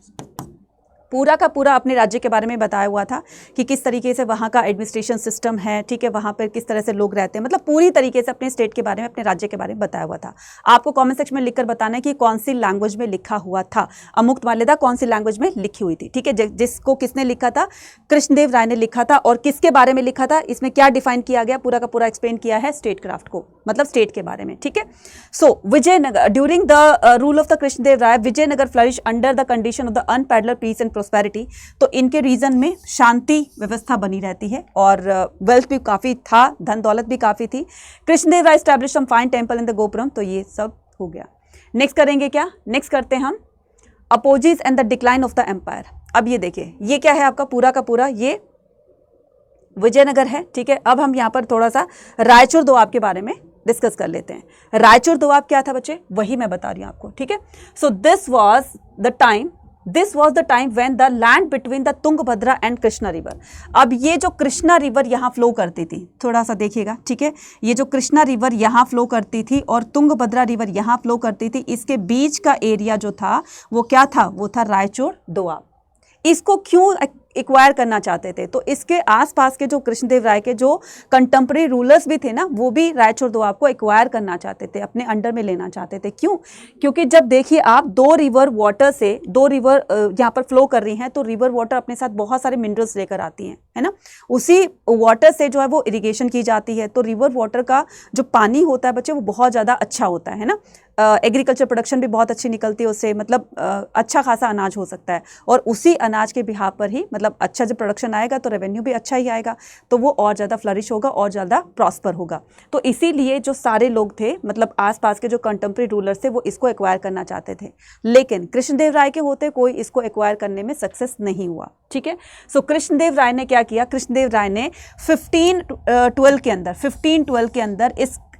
पूरा का पूरा अपने राज्य के बारे में बताया हुआ था कि किस तरीके से वहाँ का एडमिनिस्ट्रेशन सिस्टम है, ठीक है, वहाँ पर किस तरह से लोग रहते हैं, मतलब पूरी तरीके से अपने स्टेट के बारे में, अपने राज्य के बारे में बताया हुआ था। आपको कमेंट सेक्शन में लिखकर बताना है कि कौन सी लैंग्वेज में लिखा हुआ था, अमुक्त माल्यदा कौन सी लैंग्वेज में लिखी हुई थी। ठीक है, जिसको किसने लिखा था, कृष्णदेव राय ने लिखा था। और किसके बारे में लिखा था, इसमें क्या डिफाइन किया गया, पूरा का पूरा एक्सप्लेन किया है स्टेट क्राफ्ट को, मतलब स्टेट के बारे में। ठीक है, so Vijayanagara during the rule of the Krishnadeva Raya, Vijayanagara flourish under the condition of the unparalleled peace and prosperity. तो इनके रीजन में शांति व्यवस्था बनी रहती है और वेल्थ भी काफ़ी था, धन दौलत भी काफ़ी थी। Krishnadeva Raya establish some fine temple in the gopuram. तो ये सब हो गया। नेक्स्ट करेंगे क्या, नेक्स्ट करते हैं हम अपोजीज and the decline of the empire. अब ये देखिए, ये क्या है आपका पूरा का पूरा, ये विजयनगर है। ठीक है, अब हम यहाँ पर थोड़ा सा रायचूर दोआब के बारे में डिस्कस कर लेते हैं। रायचूर दोआब क्या था बच्चे, वही मैं बता रही हूँ आपको। ठीक है, so this was the time this was the time when the land between the Tungabhadra and Krishna river. अब ये जो कृष्णा रिवर यहाँ फ्लो करती थी, थोड़ा सा देखिएगा, ठीक है, ये जो कृष्णा रिवर यहाँ फ्लो करती थी और तुंगभद्रा रिवर यहाँ फ्लो करती थी, इसके बीच का एरिया जो था वो क्या था, वो था रायचूर दोआब। इसको क्यों एक्वायर करना चाहते थे, तो इसके आसपास के जो कृष्णदेव राय के जो कंटेम्प्रेरी रूलर्स भी थे ना, वो भी रायचूर दोआब को एक्वायर करना चाहते थे, अपने अंडर में लेना चाहते थे। क्यों? क्योंकि जब देखिए आप दो रिवर वाटर से, दो रिवर यहाँ पर फ्लो कर रही हैं, तो रिवर वाटर अपने साथ बहुत सारे मिनरल्स लेकर आती हैं, है ना। उसी वाटर से जो है वो इरिगेशन की जाती है, तो रिवर वाटर का जो पानी होता है बच्चे, वो बहुत ज़्यादा अच्छा होता है ना। एग्रीकल्चर प्रोडक्शन भी बहुत अच्छी निकलती है उससे, मतलब अच्छा खासा अनाज हो सकता है, और उसी अनाज के बिहाफ पर ही मतलब अच्छा जब प्रोडक्शन आएगा तो रेवेन्यू भी अच्छा ही आएगा, तो वो और ज़्यादा फ्लरिश होगा और ज़्यादा प्रॉस्पर होगा। तो इसीलिए जो सारे लोग थे, मतलब आसपास के जो कंटेम्प्रेरी रूलर्स थे, वो इसको एक्वायर करना चाहते थे, लेकिन कृष्णदेव राय के होते कोई इसको एक्वायर करने में सक्सेस नहीं हुआ। ठीक है, सो कृष्णदेव राय ने क्या किया, कृष्णदेव राय ने 1512 के अंदर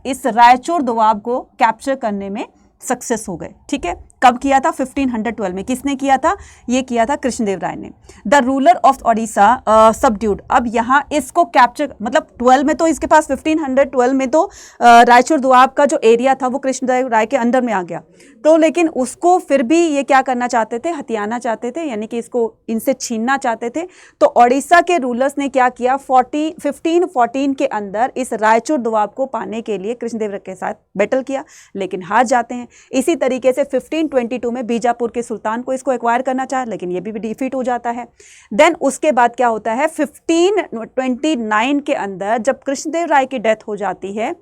इस रायचूर दोआब को कैप्चर करने में सक्सेस हो गए। ठीक है, कब किया था? 1512 में। किसने किया था? ये किया था कृष्णदेव राय ने। The ruler of Odisha subdued. अब यहाँ इसको कैप्चर, मतलब 12 में तो इसके पास 1512 में तो रायचूर दोआब का जो एरिया था वो कृष्णदेव राय के अंडर में आ गया, तो लेकिन उसको फिर भी ये क्या करना चाहते थे, हथियाना चाहते थे, यानी कि इसको इनसे छीनना चाहते थे। तो ओडिशा के रूलर्स ने क्या किया, 1514 के अंदर इस रायचूर दोआब को पाने के लिए कृष्णदेव राय के साथ बैटल किया, लेकिन हार जाते हैं। इसी तरीके से 1522 में बीजापुर के सुल्तान को इसको एक्वायर करना चाहा, लेकिन ये भी डिफीट हो जाता है। देन उसके बाद क्या होता है, 1529 के अंदर जब कृष्णदेव राय की डेथ हो जाती है,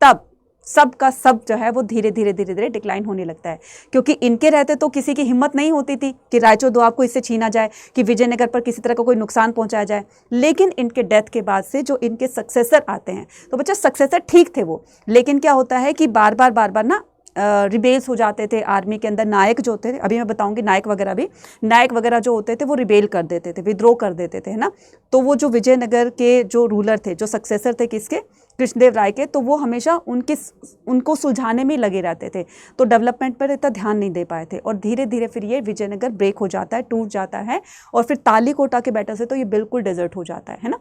तब सब का सब जो है वो धीरे धीरे डिक्लाइन होने लगता है, क्योंकि इनके रहते तो किसी की हिम्मत नहीं होती थी कि रायचूर दोआब को इससे छीना जाए, कि विजयनगर पर किसी तरह का कोई नुकसान पहुंचाया जाए। लेकिन इनके डेथ के बाद से जो इनके सक्सेसर आते हैं, तो बच्चा सक्सेसर ठीक थे वो, लेकिन क्या होता है कि बार बार ना रिबेल्स हो जाते थे आर्मी के अंदर। नायक जो होते थे, अभी मैं बताऊंगी, नायक वगैरह जो होते थे वो रिबेल कर देते थे, विद्रोह कर देते थे, है ना। तो वो जो विजयनगर के जो रूलर थे, जो सक्सेसर थे किसके, कृष्णदेव राय के, तो वो हमेशा उनको सुलझाने में लगे रहते थे, तो डेवलपमेंट पर इतना ध्यान नहीं दे पाए थे। और धीरे धीरे फिर ये विजयनगर ब्रेक हो जाता है, टूट जाता है, और फिर तालीकोटा के बैटल से तो ये बिल्कुल डेजर्ट हो जाता है ना।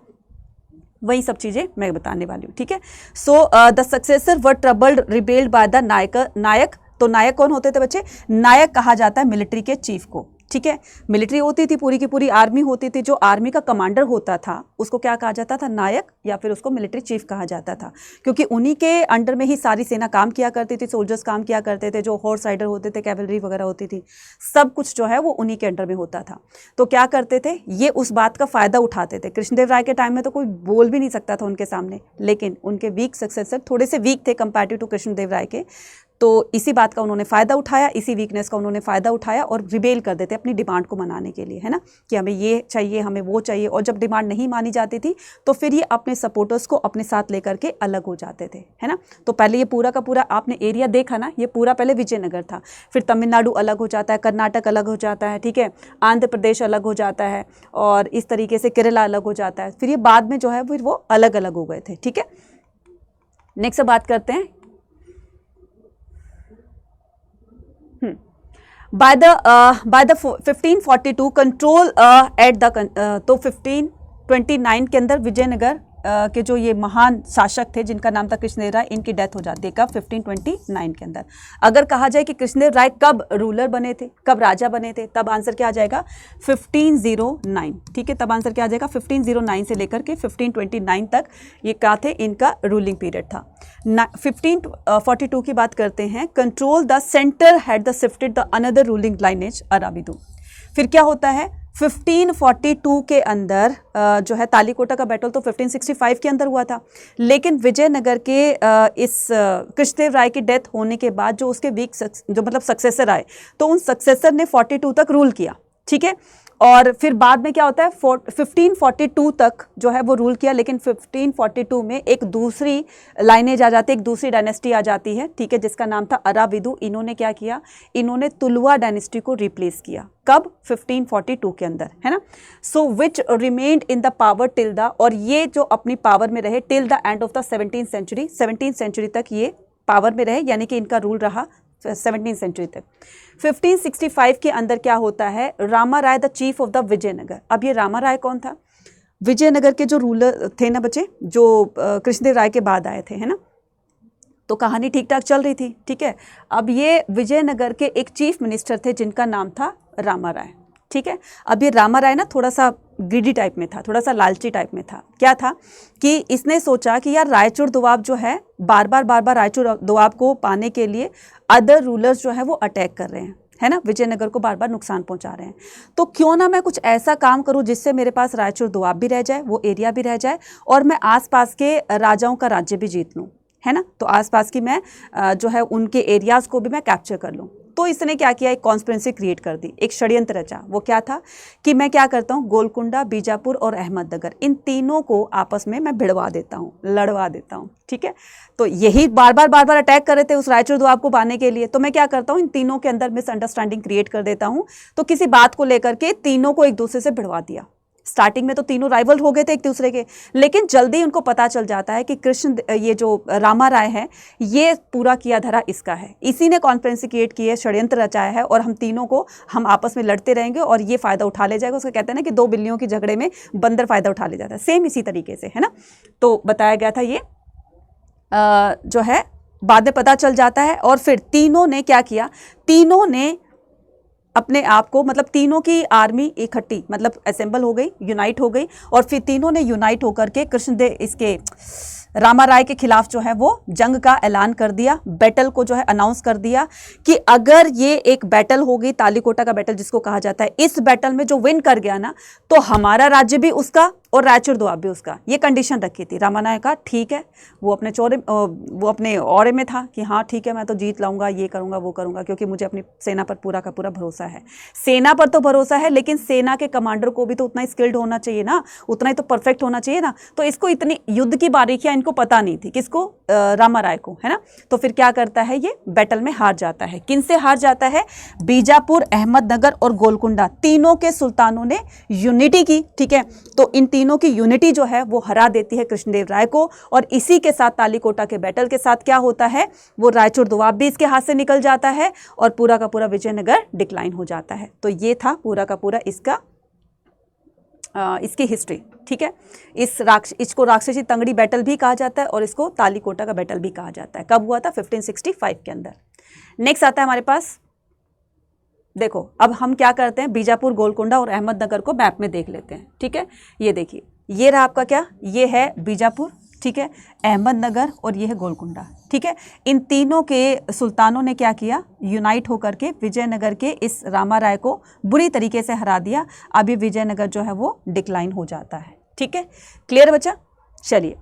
वही सब चीज़ें मैं बताने वाली हूँ। ठीक है, so the successor were troubled rebelled by the Nayak. तो नायक कौन होते थे बच्चे? नायक कहा जाता है मिलिट्री के चीफ को। ठीक है, मिलिट्री होती थी, पूरी की पूरी आर्मी होती थी, जो आर्मी का कमांडर होता था उसको क्या कहा जाता था? नायक, या फिर उसको मिलिट्री चीफ कहा जाता था, क्योंकि उन्हीं के अंडर में ही सारी सेना काम किया करती थी, सोल्जर्स काम किया करते थे, जो हॉर्स राइडर होते थे, कैवलरी वगैरह होती थी, सब कुछ जो है वो उन्हीं के अंडर में होता था। तो क्या करते थे ये, उस बात का फ़ायदा उठाते थे। कृष्णदेव राय के टाइम में तो कोई बोल भी नहीं सकता था उनके सामने, लेकिन उनके वीक सक्सेसर थोड़े से वीक थे कंपैरेटिव टू कृष्णदेव राय के, तो इसी बात का उन्होंने फ़ायदा उठाया, इसी वीकनेस का उन्होंने फ़ायदा उठाया और रिबेल कर देते अपनी डिमांड को मनाने के लिए, है ना, कि हमें ये चाहिए, हमें वो चाहिए। और जब डिमांड नहीं मानी जाती थी तो फिर ये अपने सपोर्टर्स को अपने साथ लेकर के अलग हो जाते थे, है ना। तो पहले ये पूरा का पूरा आपने एरिया देखा ना, ये पूरा पहले विजयनगर था, फिर तमिलनाडु अलग हो जाता है, कर्नाटक अलग हो जाता है, ठीक है, आंध्र प्रदेश अलग हो जाता है, और इस तरीके से केरला अलग हो जाता है। फिर ये बाद में जो है फिर वो अलग अलग हो गए थे। ठीक है, नेक्स्ट बात करते हैं by the 1542 control at the, तो 1529 के अंदर विजयनगर के जो ये महान शासक थे जिनका नाम था कृष्णदेव राय, इनकी डेथ हो जाती है कब? 1529 के अंदर। अगर कहा जाए कि कृष्णदेव राय कब रूलर बने थे, कब राजा बने थे, तब आंसर क्या आ जाएगा? 1509। ठीक है, तब आंसर क्या आ जाएगा? 1509 से लेकर के 1529 तक ये क्या थे? इनका रूलिंग पीरियड था। 1542 की बात करते हैं। Control the centre had the shifted the another ruling lineage Aravidu. फिर क्या होता है? 1542 के अंदर जो है तालीकोटा का बैटल तो 1565 के अंदर हुआ था, लेकिन विजयनगर के इस कृष्णदेव राय की डेथ होने के बाद जो उसके वीक जो मतलब सक्सेसर आए, तो उन सक्सेसर ने 42 तक रूल किया। ठीक है, और फिर बाद में क्या होता है? 1542 तक जो है वो रूल किया, लेकिन 1542 में एक दूसरी लाइनेज आ जाती है, एक दूसरी डायनेस्टी आ जाती है, ठीक है, जिसका नाम था अराविदु। इन्होंने क्या किया? इन्होंने तुलवा डायनेस्टी को रिप्लेस किया। कब? 1542 के अंदर, है ना। So which remained in the power till the, और ये जो अपनी पावर में रहे till the end of the 17th century, 17th century तक ये पावर में रहे, यानी कि इनका रूल रहा 17वीं सेंचुरी तक। 1565 के अंदर क्या होता है, Rama Raya the chief of the Vijayanagar. अब ये रामा राय कौन था, विजयनगर के जो रूलर थे ना बच्चे, जो कृष्णदेव राय के बाद आए थे, है ना। तो कहानी ठीक ठाक चल रही थी, ठीक है। अब ये विजयनगर के एक चीफ मिनिस्टर थे जिनका नाम था रामा राय, ठीक है। अब ये रामा राय ना थोड़ा सा ग्रीडी टाइप में था, थोड़ा सा लालची टाइप में था। क्या था कि इसने सोचा कि यार रायचूर दोआब जो है, बार बार रायचूर दोआब को पाने के लिए अदर रूलर्स जो है वो अटैक कर रहे हैं, है ना, विजयनगर को बार बार नुकसान पहुंचा रहे हैं। तो क्यों ना मैं कुछ ऐसा काम करूं जिससे मेरे पास रायचूर दोआब भी रह जाए, वो एरिया भी रह जाए, और मैं आसपास के राजाओं का राज्य भी जीत लूं, है ना। तो आसपास की मैं जो है उनके एरियाज को भी मैं कैप्चर कर लूं। तो इसने क्या किया, एक कॉन्स्पिरेसी क्रिएट कर दी, एक षड्यंत्र रचा। वो क्या था कि मैं क्या करता हूँ, गोलकुंडा, बीजापुर और अहमदनगर, इन तीनों को आपस में मैं भिड़वा देता हूँ, लड़वा देता हूँ, ठीक है। तो यही बार बार अटैक कर रहे थे उस रायचूर दोआब को पाने के लिए। तो मैं क्या करता हूँ, इन तीनों के अंदर मिसअंडरस्टैंडिंग क्रिएट कर देता हूँ। तो किसी बात को लेकर के तीनों को एक दूसरे से भिड़वा दिया। स्टार्टिंग में तो तीनों राइवल हो गए थे एक दूसरे के, लेकिन जल्दी उनको पता चल जाता है कि ये जो रामा राय है, ये पूरा किया धरा इसका है, इसी ने कॉन्फ्रेंस क्रिएट की है, षड्यंत्र रचाया है, और हम तीनों को हम आपस में लड़ते रहेंगे और ये फायदा उठा ले जाएगा। उसको कहते हैं ना कि दो बिल्लियों की झगड़े में बंदर फायदा उठा ले जाता है, सेम इसी तरीके से, है ना। तो बताया गया था ये जो है बाद में पता चल जाता है। और फिर तीनों ने क्या किया, तीनों ने अपने आप को, मतलब तीनों की आर्मी इकट्ठी, मतलब असेंबल हो गई, यूनाइट हो गई, और फिर तीनों ने यूनाइट होकर के कृष्णदेव इसके रामा राय के खिलाफ जो है वो जंग का ऐलान कर दिया, बैटल को जो है अनाउंस कर दिया कि अगर ये एक बैटल होगी, तालीकोटा का बैटल जिसको कहा जाता है, इस बैटल में जो विन कर गया ना, तो हमारा राज्य भी उसका और रायचूर दोआब भी उसका। ये कंडीशन रखी थी। रामा राय का ठीक है, वो अपने औरे में था कि हाँ ठीक है, मैं तो जीत लाऊंगा, ये करूंगा, वो करूंगा, क्योंकि मुझे अपनी सेना पर पूरा का पूरा भरोसा है। सेना पर तो भरोसा है, लेकिन सेना के कमांडर को भी तो उतना ही स्किल्ड होना चाहिए ना, उतना ही तो परफेक्ट होना चाहिए ना। तो इसको इतनी युद्ध की बारीकियां इनको पता नहीं थी, किसको, रामा राय को, है ना। तो फिर क्या करता है, ये बैटल में हार जाता है। किन से हार जाता है, बीजापुर, अहमदनगर और गोलकुंडा, तीनों के सुल्तानों ने यूनिटी की, ठीक है। तो इन तीनों की यूनिटी जो है वो हरा देती है कृष्णदेव राय को, और इसी के साथ तालीकोटा के बैटल के साथ क्या होता है, वो रायचूर दोआब भी इसके हाथ से निकल जाता है और पूरा का पूरा विजयनगर डिक्लाइन हो जाता है। तो ये था पूरा का पूरा इसकी हिस्ट्री, ठीक है। इसको राक्षसी तंगड़ी बैटल भी कहा जाता है और इसको तालीकोटा का बैटल भी कहा जाता है। कब हुआ था, 1565 के अंदर। नेक्स्ट आता है हमारे पास, देखो अब हम क्या करते हैं, बीजापुर, गोलकुंडा और अहमदनगर को मैप में देख लेते हैं, ठीक है। ये देखिए, ये रहा आपका क्या, ये है बीजापुर, ठीक है, अहमदनगर और ये है गोलकुंडा, ठीक है। इन तीनों के सुल्तानों ने क्या किया, यूनाइट होकर के विजयनगर के इस रामा राय को बुरी तरीके से हरा दिया। अभी विजयनगर जो है वो डिक्लाइन हो जाता है, ठीक है। क्लियर बच्चा, चलिए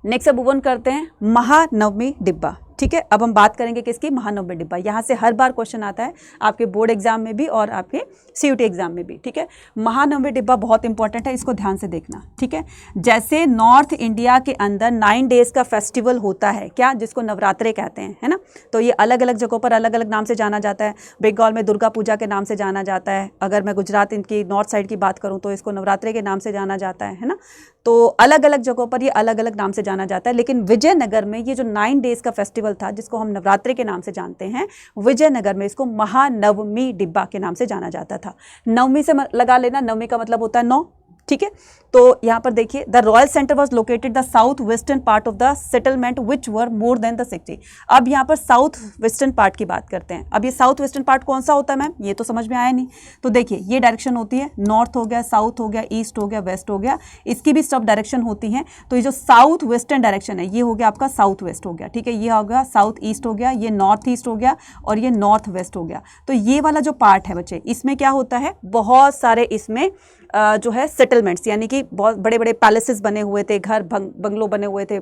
नेक्स्ट अब मूव ऑन करते हैं, महानवमी डिब्बा, ठीक है। अब हम बात करेंगे किसकी, महानवमी डिब्बा। यहाँ से हर बार क्वेश्चन आता है आपके बोर्ड एग्जाम में भी और आपके CUT एग्जाम में भी, ठीक है। महानवमी डिब्बा बहुत इंपॉर्टेंट है, इसको ध्यान से देखना, ठीक है। जैसे नॉर्थ इंडिया के अंदर 9 डेज का फेस्टिवल होता है, क्या, जिसको नवरात्रे कहते हैं, है ना। तो ये अलग अलग जगहों पर अलग अलग नाम से जाना जाता है। बंगाल में दुर्गा पूजा के नाम से जाना जाता है, अगर मैं गुजरात इनकी नॉर्थ साइड की बात करूँ तो इसको नवरात्रे के नाम से जाना जाता है ना। तो अलग अलग जगहों पर ये अलग अलग नाम से जाना जाता है। लेकिन विजयनगर में ये जो 9 डेज का फेस्टिवल था, जिसको हम नवरात्रि के नाम से जानते हैं, विजयनगर में इसको महानवमी डिब्बा के नाम से जाना जाता था। नवमी से लगा लेना, नवमी का मतलब होता है 9, ठीक है। तो यहाँ पर देखिए, the royal centre was located the south western part of the settlement which were more than the 60। अब यहाँ पर साउथ वेस्टर्न पार्ट की बात करते हैं। अब ये साउथ वेस्टर्न पार्ट कौन सा होता है मैम, ये तो समझ में आया नहीं। तो देखिए, ये डायरेक्शन होती है, नॉर्थ हो गया, साउथ हो गया, ईस्ट हो गया, वेस्ट हो गया, इसकी भी सब डायरेक्शन होती है। तो ये जो साउथ वेस्टर्न डायरेक्शन है, ये हो गया आपका साउथ वेस्ट हो गया, ठीक है। ये हो गया साउथ ईस्ट हो गया, ये नॉर्थ ईस्ट हो गया और ये नॉर्थ वेस्ट हो गया। तो ये वाला जो पार्ट है बच्चे, इसमें क्या होता है, बहुत सारे इसमें जो है सेटलमेंट्स, यानी कि बहुत बड़े बड़े पैलेसेस बने हुए थे, घर बंगलो बने हुए थे,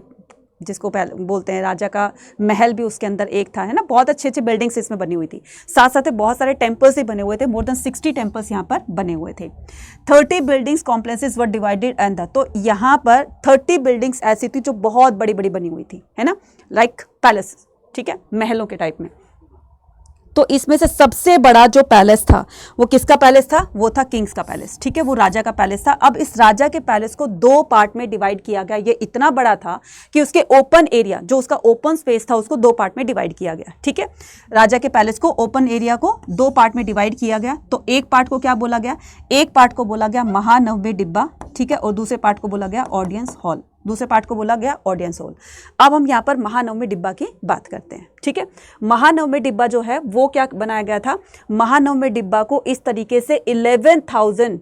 जिसको बोलते हैं राजा का महल भी उसके अंदर एक था, है ना। बहुत अच्छी अच्छी बिल्डिंग्स इसमें बनी हुई थी, साथ साथ बहुत सारे टेम्पल्स भी बने हुए थे, मोर देन 60 टेम्पल्स यहाँ पर बने हुए थे। 30 buildings complexes were divided and तो यहाँ पर 30 बिल्डिंग्स ऐसी थी जो बहुत बड़ी बड़ी बनी हुई थी, है ना, लाइक पैलेस, ठीक है, महलों के टाइप में। तो इसमें से सबसे बड़ा जो पैलेस था वो किसका पैलेस था? वो था किंग्स का पैलेस, ठीक है, वो राजा का पैलेस था। अब इस राजा के पैलेस को 2 पार्ट में डिवाइड किया गया। ये इतना बड़ा था कि उसके ओपन एरिया, जो उसका ओपन स्पेस था, उसको 2 पार्ट में डिवाइड किया गया, ठीक है। राजा के पैलेस को, ओपन एरिया को 2 पार्ट में डिवाइड किया गया। तो एक पार्ट को क्या बोला गया? एक पार्ट को बोला गया महानवमी डिब्बा, ठीक है, और दूसरे पार्ट को बोला गया ऑडियंस हॉल, दूसरे पार्ट को बोला गया ऑडियंस हॉल। अब हम यहाँ पर महानवमी डिब्बा की बात करते हैं, ठीक है। महानवमी डिब्बा जो है वो क्या बनाया गया था? महानवमी डिब्बा को इस तरीके से 11,000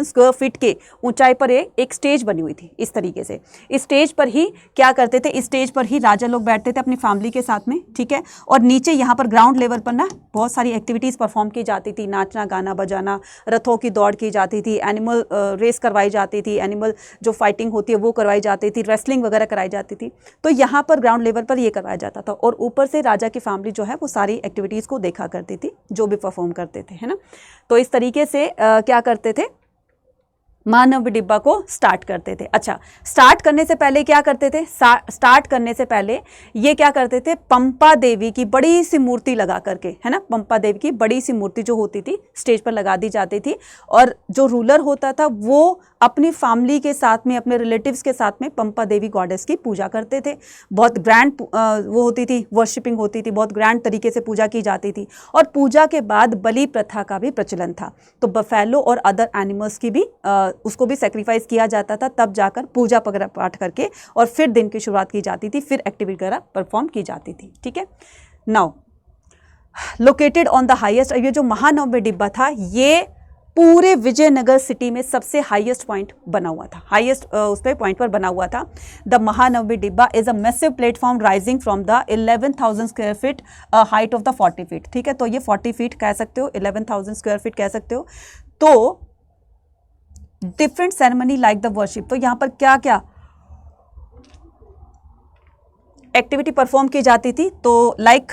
स्क्वायर फीट के ऊंचाई पर एक स्टेज बनी हुई थी। इस तरीके से इस स्टेज पर ही क्या करते थे? इस स्टेज पर ही राजा लोग बैठते थे अपनी फैमिली के साथ में, ठीक है। और नीचे यहाँ पर ग्राउंड लेवल पर ना बहुत सारी एक्टिविटीज़ परफॉर्म की जाती थी, नाचना गाना बजाना, रथों की दौड़ की जाती थी, एनिमल रेस करवाई जाती थी, एनिमल जो फाइटिंग होती है वो करवाई जाती थी, रेसलिंग वगैरह कराई जाती थी। तो यहाँ पर ग्राउंड लेवल पर ये करवाया जाता था और ऊपर से राजा की फैमिली जो है वो सारी एक्टिविटीज़ को देखा करती थी, जो भी परफॉर्म करते थे, है ना। तो इस तरीके से क्या करते थे? महानवमी डिब्बा को स्टार्ट करते थे। अच्छा, स्टार्ट करने से पहले क्या करते थे? स्टार्ट करने से पहले ये क्या करते थे? पंपा देवी की बड़ी सी मूर्ति लगा करके, है ना, पंपा देवी की बड़ी सी मूर्ति जो होती थी स्टेज पर लगा दी जाती थी। और जो रूलर होता था वो अपनी फैमिली के साथ में, अपने रिलेटिव्स के साथ में पंपा देवी गॉडेस की पूजा करते थे। बहुत ग्रैंड वो होती थी, वर्शिपिंग होती थी, बहुत ग्रैंड तरीके से पूजा की जाती थी। और पूजा के बाद बलि प्रथा का भी प्रचलन था। तो बफेलो और अदर एनिमल्स की भी उसको भी सेक्रीफाइस किया जाता था, तब जाकर पूजा पाठ करके और फिर दिन की शुरुआत की जाती थी, फिर एक्टिविटी वगैरह परफॉर्म की जाती थी, ठीक है। Now located on the highest, ये जो महानवमी डिब्बा था ये पूरे विजयनगर सिटी में सबसे हाईएस्ट पॉइंट बना हुआ था, हाईएस्ट उस पे पॉइंट पर बना हुआ था। द महानवमी डिब्बा is a massive platform rising from the 11,000 square feet height of the 40 feet, ठीक है। तो ये 40 फीट कह सकते हो, 11,000 स्क्वायर फीट कह सकते हो। तो different ceremony like the worship, तो यहाँ पर क्या क्या एक्टिविटी परफॉर्म की जाती थी? तो like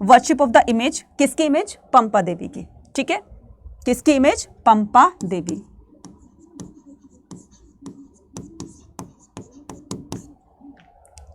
worship of the image, किसकी इमेज? पंपा देवी की, ठीक है, किसकी इमेज? पंपा देवी।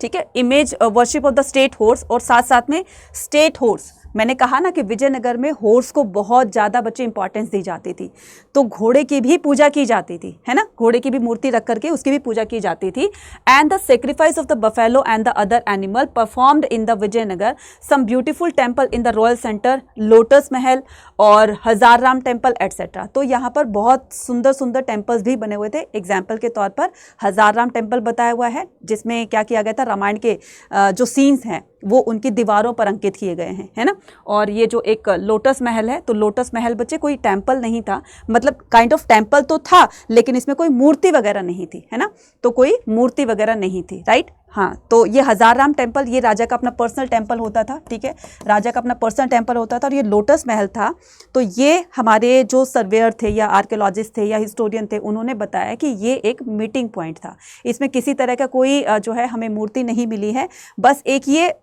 ठीक है, image worship of the state horse, और साथ साथ में स्टेट हॉर्स। मैंने कहा ना कि विजयनगर में हॉर्स को बहुत ज़्यादा बच्चे इंपॉर्टेंस दी जाती थी, तो घोड़े की भी पूजा की जाती थी, है ना, घोड़े की भी मूर्ति रख करके उसकी भी पूजा की जाती थी। And the sacrifice of the buffalo and the other animal performed in the Vijayanagar, some beautiful temple in the royal centre, lotus Mahal और हजार राम टेम्पल एटसेट्रा। तो यहाँ पर बहुत सुंदर सुंदर टेम्पल्स भी बने हुए थे। एग्जाम्पल के तौर पर हजार राम टेम्पल बताया हुआ है, जिसमें क्या किया गया था? रामायण के जो सीन्स हैं वो उनकी दीवारों पर अंकित किए गए हैं, है ना। और ये जो एक लोटस महल है, तो लोटस महल बच्चे कोई टेम्पल नहीं था, मतलब काइंड ऑफ टेम्पल तो था लेकिन इसमें कोई मूर्ति वगैरह नहीं थी, है ना, तो कोई मूर्ति वगैरह नहीं थी, राइट। हाँ, तो ये हजार राम टेम्पल ये राजा का अपना पर्सनल टेम्पल होता था, ठीक है, राजा का अपना पर्सनल टेम्पल होता था। और ये लोटस महल था, तो ये हमारे जो सर्वेयर थे या आर्कियोलॉजिस्ट थे या हिस्टोरियन थे, उन्होंने बताया कि ये एक मीटिंग पॉइंट था। इसमें किसी तरह का कोई जो है हमें मूर्ति नहीं मिली है, बस एक ये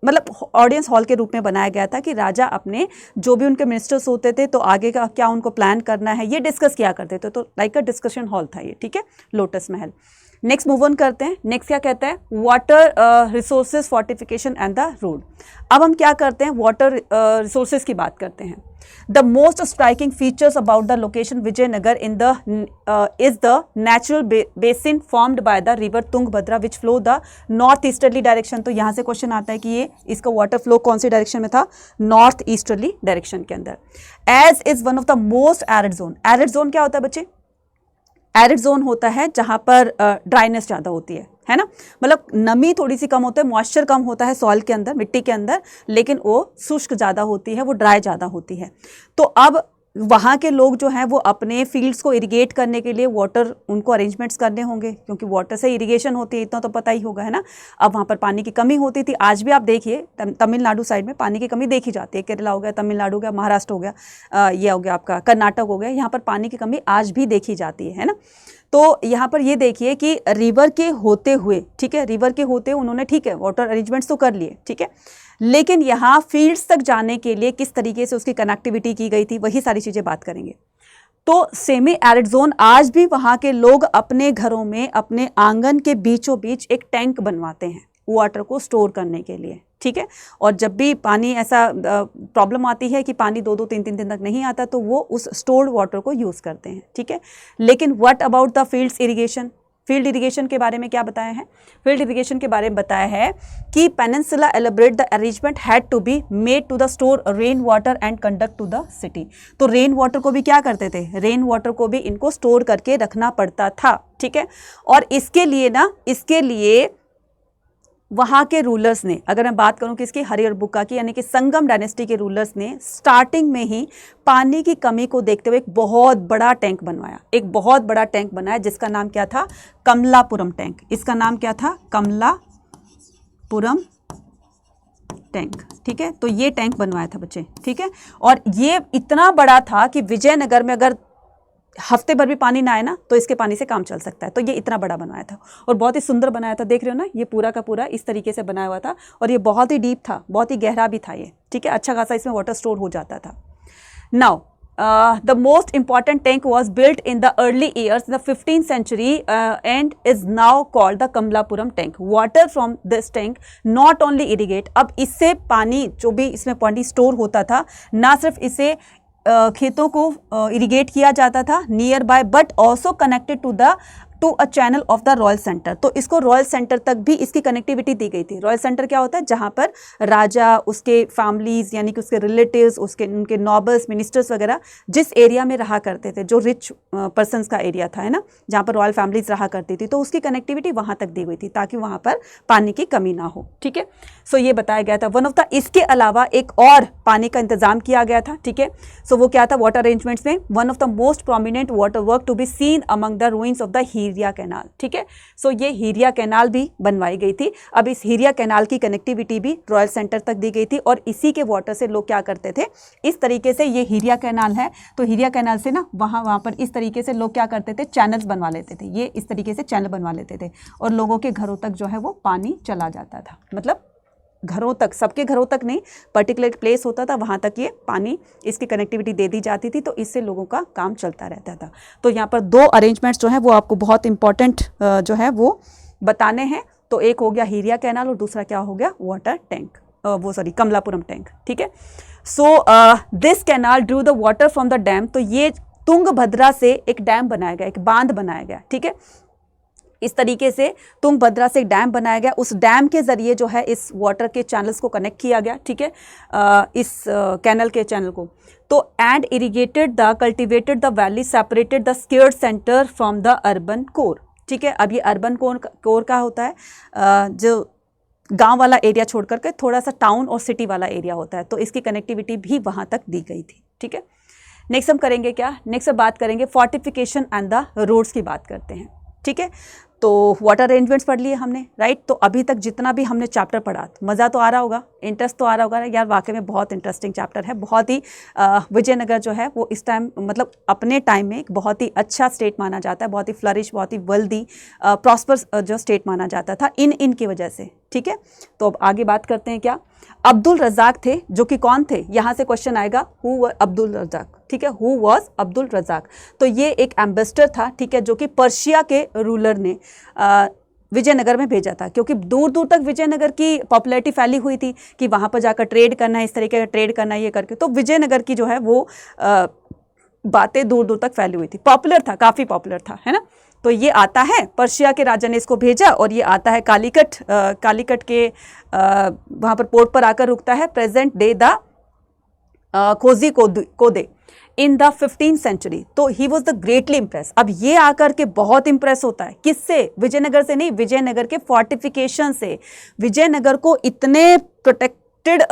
मतलब ऑडियंस हॉल के रूप में बनाया गया था कि राजा अपने जो भी उनके मिनिस्टर्स होते थे तो आगे का क्या उनको प्लान करना है ये डिस्कस किया करते थे, तो लाइक अ डिस्कशन हॉल था ये, ठीक है, lotus Mahal. Next move on करते हैं। नेक्स्ट क्या कहता है? Water resources fortification and the road. अब हम क्या करते हैं? वाटर रिसोर्सेज की बात करते हैं। The most striking features about the location Vijayanagar in the is the natural basin formed by the river Tungabhadra which flow the north easterly direction। तो यहाँ से क्वेश्चन आता है कि ये इसका वाटर फ्लो कौन सी डायरेक्शन में था? नॉर्थ ईस्टर्ली डायरेक्शन के अंदर। As is one of the most arid zone। Arid zone क्या होता है बच्चे? एरिड जोन होता है जहाँ पर ड्राइनेस ज़्यादा होती है ना, मतलब नमी थोड़ी सी कम होता है, मॉइस्चर कम होता है सॉइल के अंदर, मिट्टी के अंदर, लेकिन वो शुष्क ज़्यादा होती है, वो ड्राई ज़्यादा होती है। तो अब वहाँ के लोग जो हैं वो अपने फील्ड्स को इरिगेट करने के लिए वाटर उनको अरेंजमेंट्स करने होंगे, क्योंकि वाटर से इरिगेशन होती है, इतना तो पता ही होगा, है ना। अब वहाँ पर पानी की कमी होती थी, आज भी आप देखिए तमिलनाडु साइड में पानी की कमी देखी जाती है, केरला हो गया, तमिलनाडु हो गया, महाराष्ट्र हो गया, ये हो गया आपका कर्नाटक हो गया, यहाँ पर पानी की कमी आज भी देखी जाती है ना। तो यहाँ पर ये देखिए कि रिवर के होते हुए, ठीक है, रिवर के होते हुए उन्होंने, ठीक है, वाटर अरेंजमेंट्स तो कर लिए, ठीक है, लेकिन यहाँ फील्ड्स तक जाने के लिए किस तरीके से उसकी कनेक्टिविटी की गई थी, वही सारी चीज़ें बात करेंगे। तो सेमी एरिड जोन, आज भी वहाँ के लोग अपने घरों में, अपने आंगन के बीचों बीच एक टैंक बनवाते हैं वाटर को स्टोर करने के लिए, ठीक है। और जब भी पानी ऐसा प्रॉब्लम आती है कि पानी 2-2, 3-3 दिन तक नहीं आता, तो वो उस स्टोर्ड वाटर को यूज़ करते हैं, ठीक है। लेकिन what about the fields irrigation, field irrigation के बारे में क्या बताया है? फील्ड इरिगेशन के बारे में बताया है कि peninsula elaborate the arrangement had to be made to the store rain water and conduct to the city. तो रेन वाटर को भी क्या करते थे? रेन वाटर को भी इनको स्टोर करके रखना पड़ता था, ठीक है। और इसके लिए वहाँ के रूलर्स ने, अगर मैं बात करूँ किसकी, हरिहरबुक्का की, यानी कि संगम डायनेस्टी के रूलर्स ने स्टार्टिंग में ही पानी की कमी को देखते हुए एक बहुत बड़ा टैंक बनवाया, जिसका नाम क्या था? कमलापुरम टैंक। इसका नाम क्या था? कमलापुरम टैंक, ठीक है। तो ये टैंक बनवाया था बच्चे, ठीक है। और ये इतना बड़ा था कि विजयनगर में अगर हफ्ते भर भी पानी ना आए ना, तो इसके पानी से काम चल सकता है। तो ये इतना बड़ा बनाया था और बहुत ही सुंदर बनाया था, देख रहे हो ना, ये पूरा का पूरा इस तरीके से बनाया हुआ था और ये बहुत ही डीप था, बहुत ही गहरा भी था ये, ठीक है। अच्छा खासा इसमें वाटर स्टोर हो जाता था। Now the most important tank was built in the early years in the 15th century and is now called the Kamalapuram tank. Water from this tank not only irrigate, अब इससे पानी जो भी इसमें पानी स्टोर होता था, ना सिर्फ इसे खेतों को इरिगेट किया जाता था nearby, but also connected to a channel of the royal centre. तो इसको रॉयल सेंटर तक भी इसकी कनेक्टिविटी दी गई थी। रॉयल सेंटर क्या होता है? जहाँ पर राजा, उसके फैमिलीज यानी कि उसके रिलेटिव्स, उनके नॉबल्स, मिनिस्टर्स वगैरह जिस एरिया में रहा करते थे, जो रिच पर्सनस का एरिया था, है ना, जहाँ पर रॉयल फैमिलीज रहा करती थी, तो उसकी कनेक्टिविटी वहाँ तक दी हुई थी ताकि वहाँ पर पानी की कमी ना हो, ठीक है। सो ये बताया गया था। वन ऑफ द, इसके अलावा एक और पानी का इंतजाम किया गया था, ठीक है। सो वो क्या था? वाटर अरेंजमेंट्स में one of the most prominent water work to be seen among the ruins of the Hiriya canal, ठीक है। सो ये हीरिया कैनाल भी बनवाई गई थी। अब इस हीरिया कैनाल की कनेक्टिविटी भी रॉयल सेंटर तक दी गई थी और इसी के वाटर से लोग क्या करते थे? इस तरीके से, ये हीरिया कैनाल है, तो हीरिया कैनाल से ना वहाँ पर इस तरीके से लोग क्या करते थे? चैनल्स बनवा लेते थे। ये इस तरीके से चैनल बनवा लेते थे और लोगों के घरों तक जो है वो पानी चला जाता था। मतलब घरों तक, सबके घरों तक नहीं, पर्टिकुलर प्लेस होता था, वहाँ तक ये पानी, इसकी कनेक्टिविटी दे दी जाती थी, तो इससे लोगों का काम चलता रहता था। तो यहाँ पर दो अरेंजमेंट्स जो है वो आपको बहुत इंपॉर्टेंट जो है वो बताने हैं। तो एक हो गया हीरिया कैनाल और दूसरा क्या हो गया? वाटर टैंक, कमलापुरम टैंक, ठीक है। So this canal Drew the water from the dam. तो ये तुंगभद्रा से एक डैम बनाया गया, एक बांध बनाया गया, ठीक है। इस तरीके से तुंगभद्रा से एक डैम बनाया गया, उस डैम के जरिए जो है इस वाटर के चैनल्स को कनेक्ट किया गया, ठीक है, इस कैनल के चैनल को। तो and irrigated the cultivated the valley, separated the scared centre from the urban core, ठीक है। अब ये अर्बन कोर का होता है जो गांव वाला एरिया छोड़ करके थोड़ा सा टाउन और सिटी वाला एरिया होता है, तो इसकी कनेक्टिविटी भी वहाँ तक दी गई थी, ठीक है। नेक्स्ट हम करेंगे क्या? नेक्स्ट हम बात करेंगे फोर्टिफिकेशन एंड द रोड्स की बात करते हैं, ठीक है। तो वाटर अरेंजमेंट्स पढ़ लिए हमने, राइट। तो अभी तक जितना भी हमने चैप्टर पढ़ा, मज़ा तो आ रहा होगा, इंटरेस्ट तो आ रहा होगा यार, वाकई में बहुत इंटरेस्टिंग चैप्टर है। बहुत ही विजयनगर जो है वो इस टाइम, मतलब अपने टाइम में एक बहुत ही अच्छा स्टेट माना जाता है, बहुत ही फ्लरिश, बहुत ही वेल्दी, प्रॉस्पर जो स्टेट माना जाता था इनकी वजह से, ठीक है। तो अब आगे बात करते हैं क्या? अब्दुल रज़ाक थे, जो कि कौन थे? यहाँ से क्वेश्चन आएगा, हु वर अब्दुल रज़ाक, ठीक है, हु वाज अब्दुल रज़ाक। तो ये एक एम्बेसडर था, ठीक है, जो कि पर्शिया के रूलर ने विजयनगर में भेजा था, क्योंकि दूर दूर तक विजयनगर की पॉपुलैरिटी फैली हुई थी कि वहाँ पर जाकर ट्रेड करना है, इस तरीके का ट्रेड करना है, ये करके। तो विजयनगर की जो है वो बातें दूर दूर तक फैली हुई थी, पॉपुलर था, काफ़ी पॉपुलर था, है ना। तो ये आता है, पर्शिया के राजा ने इसको भेजा और ये आता है कालीकट के वहाँ पर पोर्ट पर आकर रुकता है, present day the Kozhikode in the 15th century. तो he was the greatly impress. अब ये आकर के बहुत इंप्रेस होता है, किससे? विजयनगर से नहीं, विजयनगर के फोर्टिफिकेशन से। विजयनगर को इतने प्रोटेक्टेड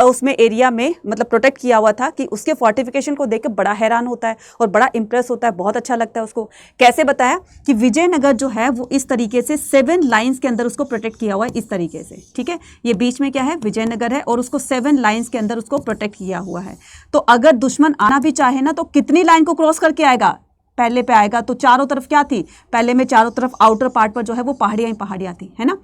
उसमें एरिया में, मतलब प्रोटेक्ट किया हुआ था कि उसके फोर्टिफिकेशन को देख के बड़ा हैरान होता है और बड़ा इंप्रेस होता है, बहुत अच्छा लगता है उसको। कैसे बताया कि विजयनगर जो है वो इस तरीके से 7 लाइन्स के अंदर उसको प्रोटेक्ट किया हुआ है, इस तरीके से, ठीक है। ये बीच में क्या है? विजयनगर है और उसको 7 लाइन्स के अंदर उसको प्रोटेक्ट किया हुआ है। तो अगर दुश्मन आना भी चाहे ना, तो कितनी लाइन को क्रॉस करके आएगा? पहले पे आएगा। तो चारों तरफ क्या थी? पहले में चारों तरफ आउटर पार्ट पर जो है वो पहाड़ियाँ ही पहाड़ियाँ थी, है ना।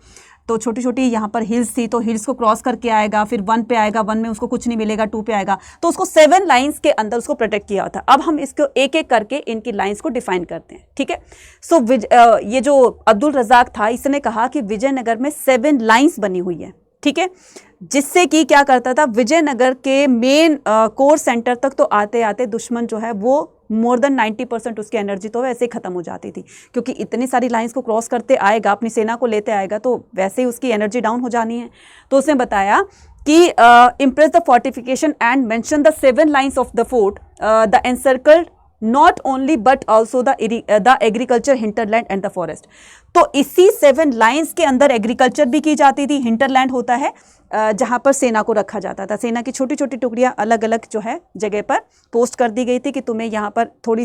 तो छोटी छोटी यहाँ पर हिल्स थी, तो हिल्स को क्रॉस करके आएगा, फिर 1 पे आएगा, 1 में उसको कुछ नहीं मिलेगा, 2 पे आएगा। तो उसको 7 लाइंस के अंदर उसको प्रोटेक्ट किया होता है। अब हम इसको एक एक करके इनकी लाइंस को डिफाइन करते हैं, ठीक है। सो ये जो अब्दुल रज़ाक था, इसने कहा कि विजयनगर में 7 लाइंस बनी हुई है, ठीक है। जिससे कि क्या करता था, विजयनगर के मेन कोर सेंटर तक तो आते आते दुश्मन जो है वो मोर देन 90% उसकी एनर्जी तो वैसे ही खत्म हो जाती थी, क्योंकि इतनी सारी लाइंस को क्रॉस करते आएगा, अपनी सेना को लेते आएगा, तो वैसे ही उसकी एनर्जी डाउन हो जानी है। तो उसने बताया कि impress the fortification and mention the 7 lines of the fort the encircled not only but also the agriculture hinterland and the forest. तो इसी 7 लाइंस के अंदर एग्रीकल्चर भी की जाती थी। हिंटरलैंड होता है जहां पर सेना को रखा जाता था, सेना की छोटी छोटी टुकड़ियां अलग अलग जो है जगह पर पोस्ट कर दी गई थी कि तुम्हें यहाँ पर थोड़े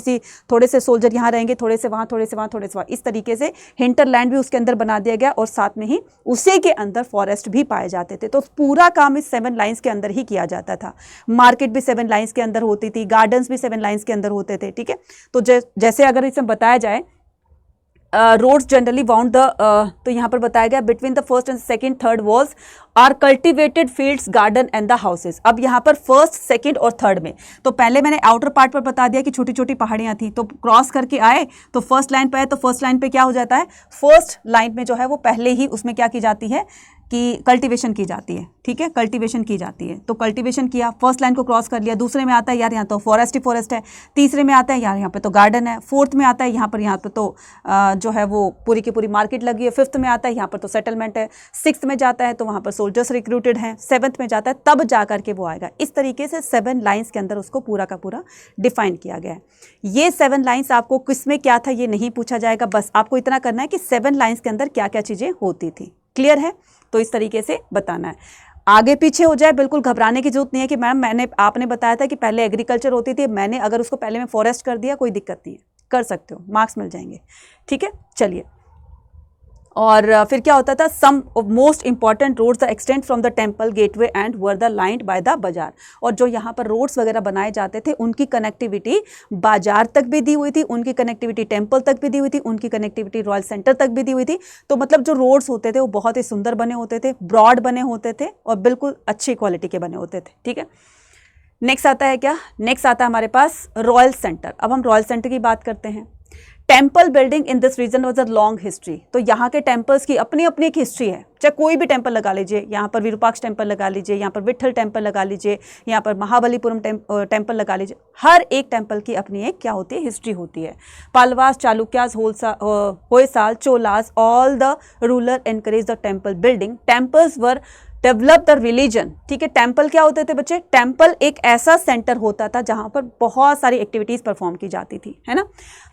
से सोल्जर यहाँ रहेंगे, थोड़े से वहाँ, थोड़े से वहाँ, थोड़े से वहाँ, इस तरीके से हिंटरलैंड भी उसके अंदर बना दिया गया और साथ में ही उसी के अंदर फॉरेस्ट भी पाए जाते थे। तो पूरा काम इस 7 लाइंस के अंदर ही किया जाता था। मार्केट भी 7 लाइंस के अंदर होती थी, गार्डन्स भी 7 लाइंस के अंदर होते थे। ठीक है, तो जैसे अगर इसमें बताया जाए रोड्स जनरली बाउंड द, तो यहाँ पर बताया गया between the first and second third walls are cultivated fields garden and the houses. अब यहाँ पर फर्स्ट सेकंड और थर्ड में, तो पहले मैंने आउटर पार्ट पर बता दिया कि छोटी छोटी पहाड़ियाँ थी, तो क्रॉस करके आए तो फर्स्ट लाइन पे आए, तो फर्स्ट लाइन पे क्या हो जाता है, फर्स्ट लाइन में जो है वो पहले ही उसमें क्या की जाती है कि कल्टीवेशन की जाती है। ठीक है, कल्टीवेशन की जाती है, तो कल्टीवेशन किया, फर्स्ट लाइन को क्रॉस कर लिया, दूसरे में आता है यार यहाँ तो फॉरेस्ट ही फॉरेस्ट है, तीसरे में आता है यार यहाँ पे तो गार्डन है, फोर्थ में आता है यहाँ पे तो जो है वो पूरी की पूरी मार्केट लगी है, फिफ्थ में आता है यहाँ पर तो सेटलमेंट है, सिक्स्थ में जाता है तो वहाँ पर सोल्जर्स रिक्रूटेड हैं, सेवन्थ में जाता है तब जा करके वो आएगा। इस तरीके से 7 लाइन्स के अंदर उसको पूरा का पूरा डिफाइन किया गया है। ये 7 लाइन्स आपको किस में क्या था ये नहीं पूछा जाएगा, बस आपको इतना करना है कि 7 लाइन्स के अंदर क्या क्या चीज़ें होती थी। क्लियर है? तो इस तरीके से बताना है। आगे पीछे हो जाए बिल्कुल घबराने की जरूरत नहीं है कि मैम आपने बताया था कि पहले एग्रीकल्चर होती थी, मैंने अगर उसको पहले में फॉरेस्ट कर दिया, कोई दिक्कत नहीं है, कर सकते हो, मार्क्स मिल जाएंगे। ठीक है, चलिए। और फिर क्या होता था, some most important roads the extend from the temple gateway and were the lined by the bazaar. और जो यहाँ पर रोड्स वगैरह बनाए जाते थे उनकी कनेक्टिविटी बाजार तक भी दी हुई थी, उनकी कनेक्टिविटी टेम्पल तक भी दी हुई थी, उनकी कनेक्टिविटी रॉयल सेंटर तक भी दी हुई थी। तो मतलब जो रोड्स होते थे वो बहुत ही सुंदर बने होते थे, ब्रॉड बने होते थे और बिल्कुल अच्छी क्वालिटी के बने होते थे। ठीक है, नेक्स्ट आता है क्या, नेक्स्ट आता है हमारे पास रॉयल सेंटर। अब हम रॉयल सेंटर की बात करते हैं। Temple building in this region was a long history. तो यहाँ के टेम्पल्स की अपनी अपनी एक हिस्ट्री है, चाहे कोई भी टेम्पल लगा लीजिए, यहाँ पर विरूपाक्ष टेम्पल लगा लीजिए, यहाँ पर विट्ठल टेम्पल लगा लीजिए, यहाँ पर महाबलीपुरम टेम्पल लगा लीजिए, हर एक टेम्पल की अपनी एक क्या होती है, हिस्ट्री होती है। Palwas, Chalukyas, Hoysala, Cholas, all the ruler encourage the temple building. Temples were develop the religion. ठीक है, टेम्पल क्या होते थे बच्चे, टेम्पल एक ऐसा सेंटर होता था जहाँ पर बहुत सारी एक्टिविटीज़ परफॉर्म की जाती थी, है ना।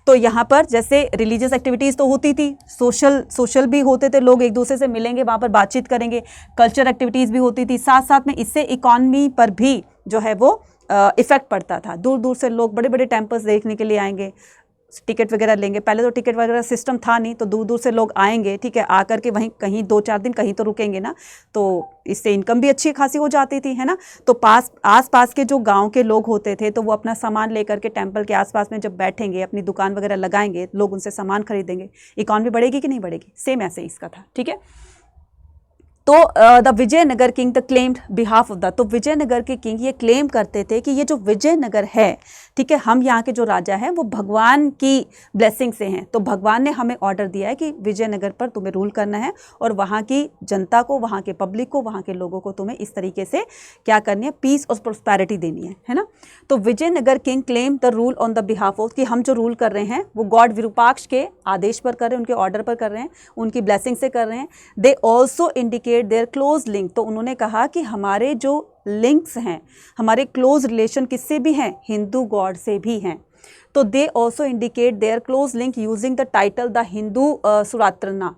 तो यहाँ पर जैसे रिलीजियस एक्टिविटीज़ तो होती थी, सोशल भी होते थे, लोग एक दूसरे से मिलेंगे, वहाँ पर बातचीत करेंगे, कल्चर एक्टिविटीज़ भी होती थी, साथ साथ में इससे इकॉनमी पर भी जो है वो इफेक्ट पड़ता था। दूर दूर से लोग बड़े बड़े टेम्पल्स देखने के लिए आएंगे, टिकट वगैरह लेंगे, पहले तो टिकट वगैरह सिस्टम था नहीं, तो दूर दूर से लोग आएंगे। ठीक है, आकर के वहीं कहीं 2-4 दिन कहीं तो रुकेंगे ना, तो इससे इनकम भी अच्छी खासी हो जाती थी, है ना। तो आस पास के जो गांव के लोग होते थे तो वो अपना सामान लेकर के टेम्पल के आसपास में जब बैठेंगे, अपनी दुकान वगैरह लगाएंगे, लोग उनसे सामान खरीदेंगे, इकॉनमी बढ़ेगी कि नहीं बढ़ेगी। सेम ऐसे इसका था। ठीक है, तो the Vijayanagar king the claimed behalf of the, तो विजयनगर के किंग ये क्लेम करते थे कि ये जो विजयनगर है, ठीक है, हम यहाँ के जो राजा हैं वो भगवान की ब्लेसिंग से हैं। तो भगवान ने हमें ऑर्डर दिया है कि विजयनगर पर तुम्हें रूल करना है और वहाँ की जनता को, वहाँ के पब्लिक को, वहाँ के लोगों को तुम्हें इस तरीके से क्या करनी है, पीस और प्रोस्पेरिटी देनी है ना। तो Vijayanagar king claim the rule on the behalf of, कि हम जो रूल कर रहे हैं वो गॉड विरूपाक्ष के आदेश पर कर रहे हैं, उनके ऑर्डर पर कर रहे हैं, उनकी ब्लेसिंग से कर रहे हैं। They also indicate their close link, तो उन्होंने कहा कि हमारे जो लिंक्स हैं, हमारे क्लोज रिलेशन किससे भी हैं, हिंदू गॉड से भी हैं। तो they also indicate their close link using the title the Hindu Suratrana,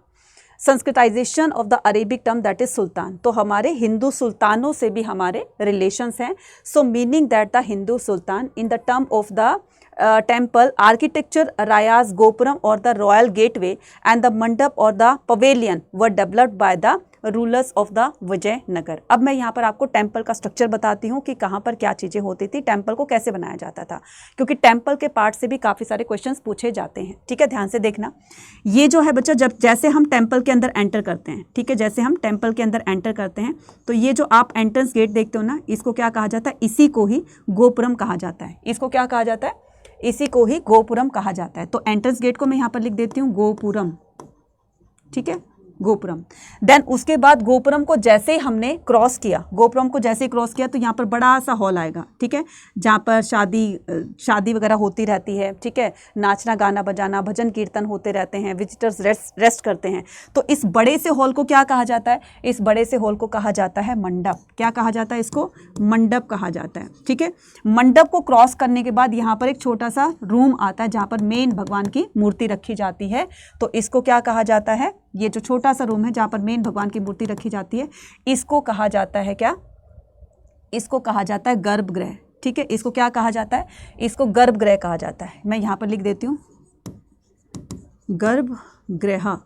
Sanskritization of the Arabic term that is sultan. तो हमारे हिंदू सुल्तानों से भी हमारे रिलेशंस हैं। So meaning that the Hindu sultan in the term of the temple architecture, Rayas, Gopuram or the royal gateway and the mandap or the pavilion were developed by the rulers of the Vijayanagar. अब मैं यहाँ पर आपको temple का structure बताती हूँ कि कहाँ पर क्या चीज़ें होती थी, टेम्पल को कैसे बनाया जाता था, क्योंकि टेम्पल के पार्ट से भी काफ़ी सारे क्वेश्चंस पूछे जाते हैं। ठीक है, ध्यान से देखना। ये जो है बच्चा, जब जैसे हम टेम्पल के अंदर एंटर करते हैं, ठीक है, जैसे हम टेम्पल के अंदर एंटर करते हैं तो ये जो आप एंट्रेंस गेट देखते हो ना, इसको क्या कहा जाता है, इसी को ही गोपुरम कहा जाता है। इसको क्या कहा जाता है, इसी को ही गोपुरम कहा जाता है। तो एंट्रेंस गेट को मैं यहाँ पर लिख देती हूँ गोपुरम। ठीक है, गोपुरम। देन उसके बाद गोपुरम को जैसे ही हमने क्रॉस किया, गोपुरम को जैसे ही क्रॉस किया तो यहाँ पर बड़ा सा हॉल आएगा, ठीक है, जहाँ पर शादी वगैरह होती रहती है, ठीक है, नाचना गाना बजाना भजन कीर्तन होते रहते हैं, विजिटर्स रेस्ट करते हैं। तो इस बड़े से हॉल को क्या कहा जाता है? इस बड़े से हॉल को कहा जाता है मंडप। क्या कहा जाता है? इसको मंडप कहा जाता है, ठीक है। मंडप को क्रॉस करने के बाद यहाँ पर एक छोटा सा रूम आता है जहाँ पर मेन भगवान की मूर्ति रखी जाती है। तो इसको क्या कहा जाता है? ये जो छोटा सा रूम है जहाँ पर मेन भगवान की मूर्ति रखी जाती है, इसको कहा जाता है क्या? इसको कहा जाता है गर्भगृह, ठीक है। इसको क्या कहा जाता है? इसको गर्भगृह कहा जाता है। मैं यहाँ पर लिख देती हूँ गर्भगृह,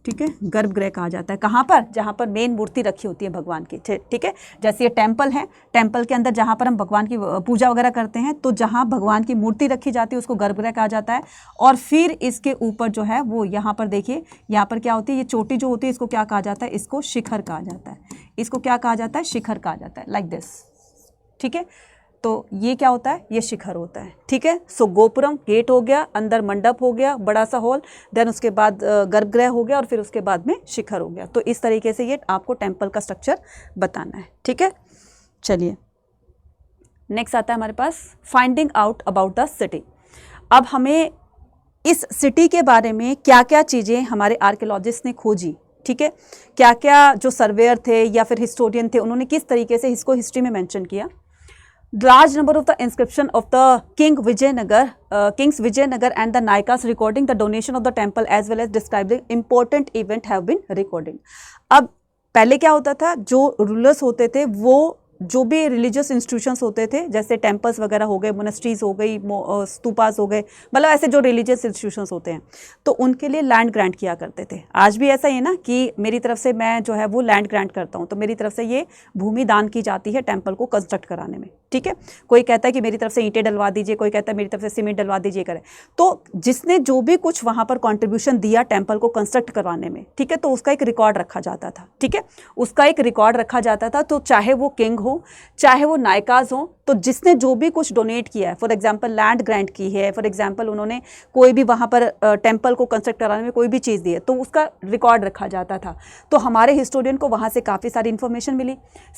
ठीक है, गर्भगृह कहा जाता है। कहाँ पर? जहाँ पर मेन मूर्ति रखी होती है भगवान की, ठीक है। जैसे ये टेम्पल है, टेम्पल के अंदर जहाँ पर हम भगवान की पूजा वगैरह करते हैं, तो जहाँ भगवान की मूर्ति रखी जाती है उसको गर्भगृह कहा जाता है। और फिर इसके ऊपर जो है वो यहाँ पर देखिए, यहाँ पर क्या होती है, ये चोटी जो होती है इसको क्या कहा जाता है? इसको शिखर कहा जाता है। इसको क्या कहा जाता है? शिखर कहा जाता है, लाइक दिस, ठीक है। तो ये क्या होता है? ये शिखर होता है, ठीक है। सो गोपुरम गेट हो गया, अंदर मंडप हो गया, बड़ा सा हॉल, देन उसके बाद गर्भगृह हो गया और फिर उसके बाद में शिखर हो गया। तो इस तरीके से ये आपको टेम्पल का स्ट्रक्चर बताना है, ठीक है। चलिए नेक्स्ट आता है हमारे पास finding out about the city. अब हमें इस सिटी के बारे में क्या क्या चीज़ें हमारे आर्कियोलॉजिस्ट ने खोजी, ठीक है, क्या क्या जो सर्वेयर थे या फिर हिस्टोरियन थे उन्होंने किस तरीके से इसको हिस्ट्री में मेंशन किया। Large number of the inscription of the kings Vijayanagar and the Naikas recording the donation of the temple as well as describing important event have been recorded। अब पहले क्या होता था, जो रूलर्स होते थे वो जो भी रिलीजियस इंस्टीट्यूशंस होते थे, जैसे टेम्पल्स वगैरह हो गए, मोनेस्ट्रीज हो गई, स्तूपास हो गए, मतलब ऐसे जो रिलीजियस इंस्टीट्यूशंस होते हैं, तो उनके लिए लैंड ग्रांट किया करते थे। आज भी ऐसा ही है ना कि मेरी तरफ से मैं जो है वो लैंड ग्रांट करता हूँ, तो मेरी तरफ से ये भूमि दान की जाती है टेम्पल को कंस्ट्रक्ट कराने में, ठीक है। कोई कहता है कि मेरी तरफ से ईंटें डलवा दीजिए, कोई कहता है मेरी तरफ से सीमेंट डलवा दीजिए, करें। तो जिसने जो भी कुछ वहाँ पर कॉन्ट्रीब्यूशन दिया टेम्पल को कंस्ट्रक्ट करवाने में, ठीक है, तो उसका एक रिकॉर्ड रखा जाता था, ठीक है, उसका एक रिकॉर्ड रखा जाता था। तो चाहे वो किंग हो, चाहे वो नायकाज हो, तो जिसने जो भी कुछ डोनेट किया है, फॉर एग्जांपल लैंड ग्रांट की है, फॉर एग्जांपल उन्होंने कोई भी वहाँ पर टेम्पल को कंस्ट्रक्ट कराने में कोई भी चीज़ दी है, तो उसका रिकॉर्ड रखा जाता था। तो हमारे हिस्टोरियन को वहाँ से काफ़ी सारी इन्फॉर्मेशन मिली।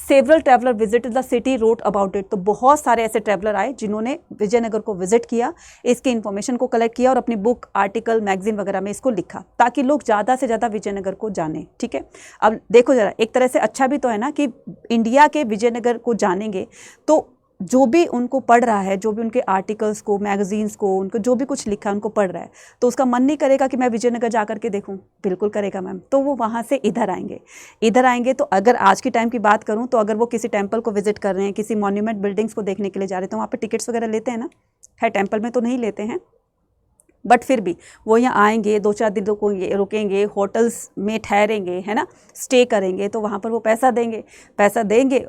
Several traveller visited the city, wrote about it. तो बहुत सारे ऐसे ट्रैवलर आए जिन्होंने विजयनगर को विजिट किया, इसकी इन्फॉर्मेशन को कलेक्ट किया और अपनी बुक, आर्टिकल, मैगजीन वगैरह में इसको लिखा, ताकि लोग ज़्यादा से ज़्यादा विजयनगर को जाने, ठीक है। अब देखो जरा, एक तरह से अच्छा भी तो है ना कि इंडिया के विजयनगर को जानेंगे तो जो भी उनको पढ़ रहा है, जो भी उनके आर्टिकल्स को, मैगजीन्स को, उनको जो भी कुछ लिखा है उनको पढ़ रहा है, तो उसका मन नहीं करेगा कि मैं विजयनगर जा करके देखूं? बिल्कुल करेगा मैम। तो वो वहाँ से इधर आएंगे। तो अगर आज की टाइम की बात करूं तो अगर वो किसी टेम्पल को विजिट कर रहे हैं, किसी मॉन्यूमेंट बिल्डिंग्स को देखने के लिए जा रहे हैं, तो वहाँ पर टिकट्स वगैरह लेते हैं ना, है टेम्पल में तो नहीं लेते हैं, बट फिर भी वो यहाँ आएंगे, 2-4 दिन रुकेंगे, होटल्स में ठहरेंगे, है ना, स्टे करेंगे, तो वहाँ पर वो पैसा देंगे,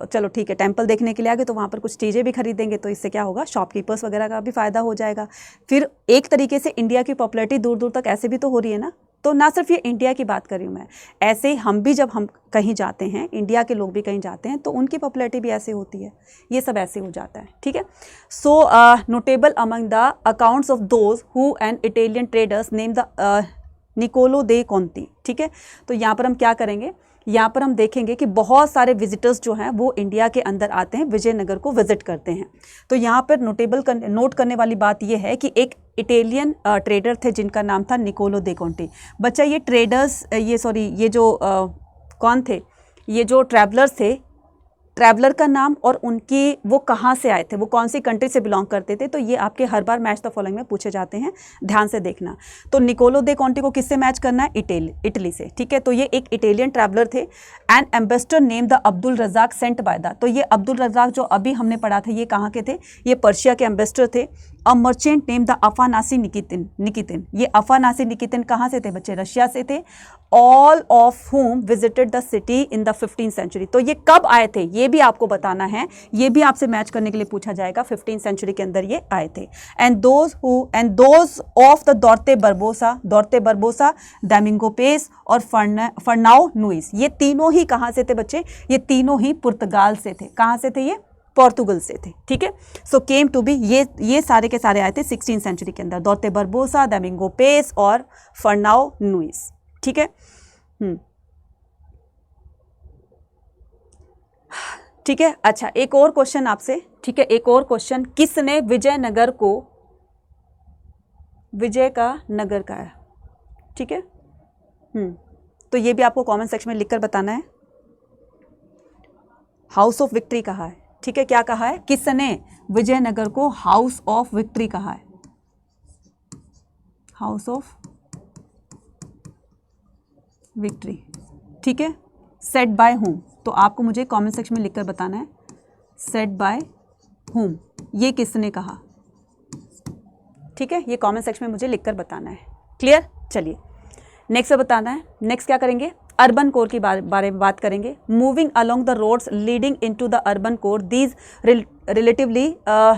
चलो ठीक है, टेम्पल देखने के लिए आ गए तो वहाँ पर कुछ चीज़ें भी खरीदेंगे, तो इससे क्या होगा, शॉपकीपर्स वगैरह का भी फ़ायदा हो जाएगा। फिर एक तरीके से इंडिया की पॉपुलैरिटी दूर दूर तक ऐसे भी तो हो रही है ना। तो ना सिर्फ ये इंडिया की बात कर रही हूँ मैं, ऐसे ही हम भी जब हम कहीं जाते हैं, इंडिया के लोग भी कहीं जाते हैं, तो उनकी पॉपुलैरिटी भी ऐसे होती है, ये सब ऐसे हो जाता है, ठीक है। So notable among the accounts of those who an Italian traders name the Niccolo de Conti, ठीक है। तो यहाँ पर हम क्या करेंगे, यहाँ पर हम देखेंगे कि बहुत सारे विजिटर्स जो हैं वो इंडिया के अंदर आते हैं, विजयनगर को विजिट करते हैं। तो यहाँ पर नोट करने वाली बात ये है कि एक इटालियन ट्रेडर थे जिनका नाम था निकोलो दे कॉन्टी। बच्चा ये ट्रेडर्स, ये जो कौन थे, ये जो ट्रैवलर्स थे, ट्रैवलर का नाम और उनकी वो कहाँ से आए थे, वो कौन सी कंट्री से बिलोंग करते थे, तो ये आपके हर बार मैच द फॉलोइंग में पूछे जाते हैं, ध्यान से देखना। तो निकोलो दे कॉन्टी को किससे मैच करना है, इटली से, ठीक है। तो ये एक इटालियन ट्रैवलर थे। And ambassador name the Abdul Razzaq sent by the, तो ये अब्दुल रज़ाक जो अभी हमने पढ़ा था, ये कहाँ के थे, ये पर्शिया के एम्बेसडर थे। A merchant name the Afanasy Nikitin, ये अफानासी निकितिन कहाँ से थे बच्चे, रशिया से थे। All of whom visited the city in the 15th century. तो ये कब आए थे ये भी आपको बताना है, ये भी आपसे मैच करने के लिए पूछा जाएगा, 15th सेंचुरी के अंदर ये आए थे। And those of the Duarte Barbosa, Domingo Paes और फर्नाओ नुइस, ये तीनों ही कहाँ से थे बच्चे, ये तीनों ही पुर्तगाल से थे। कहाँ से थे ये, पोर्तुगल से थे, ठीक है। सो केम टू बी, ये सारे के सारे आए थे 16th सेंचुरी के अंदर, दौरते बरबोसा, डोमिंगो पेस और फर्नाओ नुइस, ठीक है। ठीक है। अच्छा, एक और क्वेश्चन आपसे, ठीक है, एक और क्वेश्चन, किसने विजयनगर को विजय का नगर कहा है? ठीक है, तो ये भी आपको कमेंट सेक्शन में लिखकर बताना है। हाउस ऑफ विक्ट्री कहा है, ठीक है, क्या कहा है? किसने विजयनगर को हाउस ऑफ विक्ट्री कहा है? हाउस ऑफ विक्ट्री, ठीक है। सेट बाय होम, तो आपको मुझे कमेंट सेक्शन में लिखकर बताना है, सेट बाय होम ये किसने कहा? ठीक है, ये कमेंट सेक्शन में मुझे लिखकर बताना है। क्लियर? चलिए नेक्स्ट बताना है। नेक्स्ट क्या करेंगे? अर्बन कोर के बारे में बात करेंगे। Moving along the roads leading into the urban core, these relatively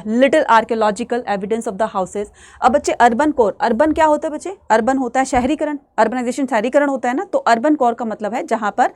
little archaeological evidence of the houses. अब बच्चे अर्बन कोर, अर्बन क्या होता है बच्चे? अर्बन होता है शहरीकरण, अर्बनाइजेशन शहरीकरण होता है ना। तो अर्बन कोर का मतलब है जहाँ पर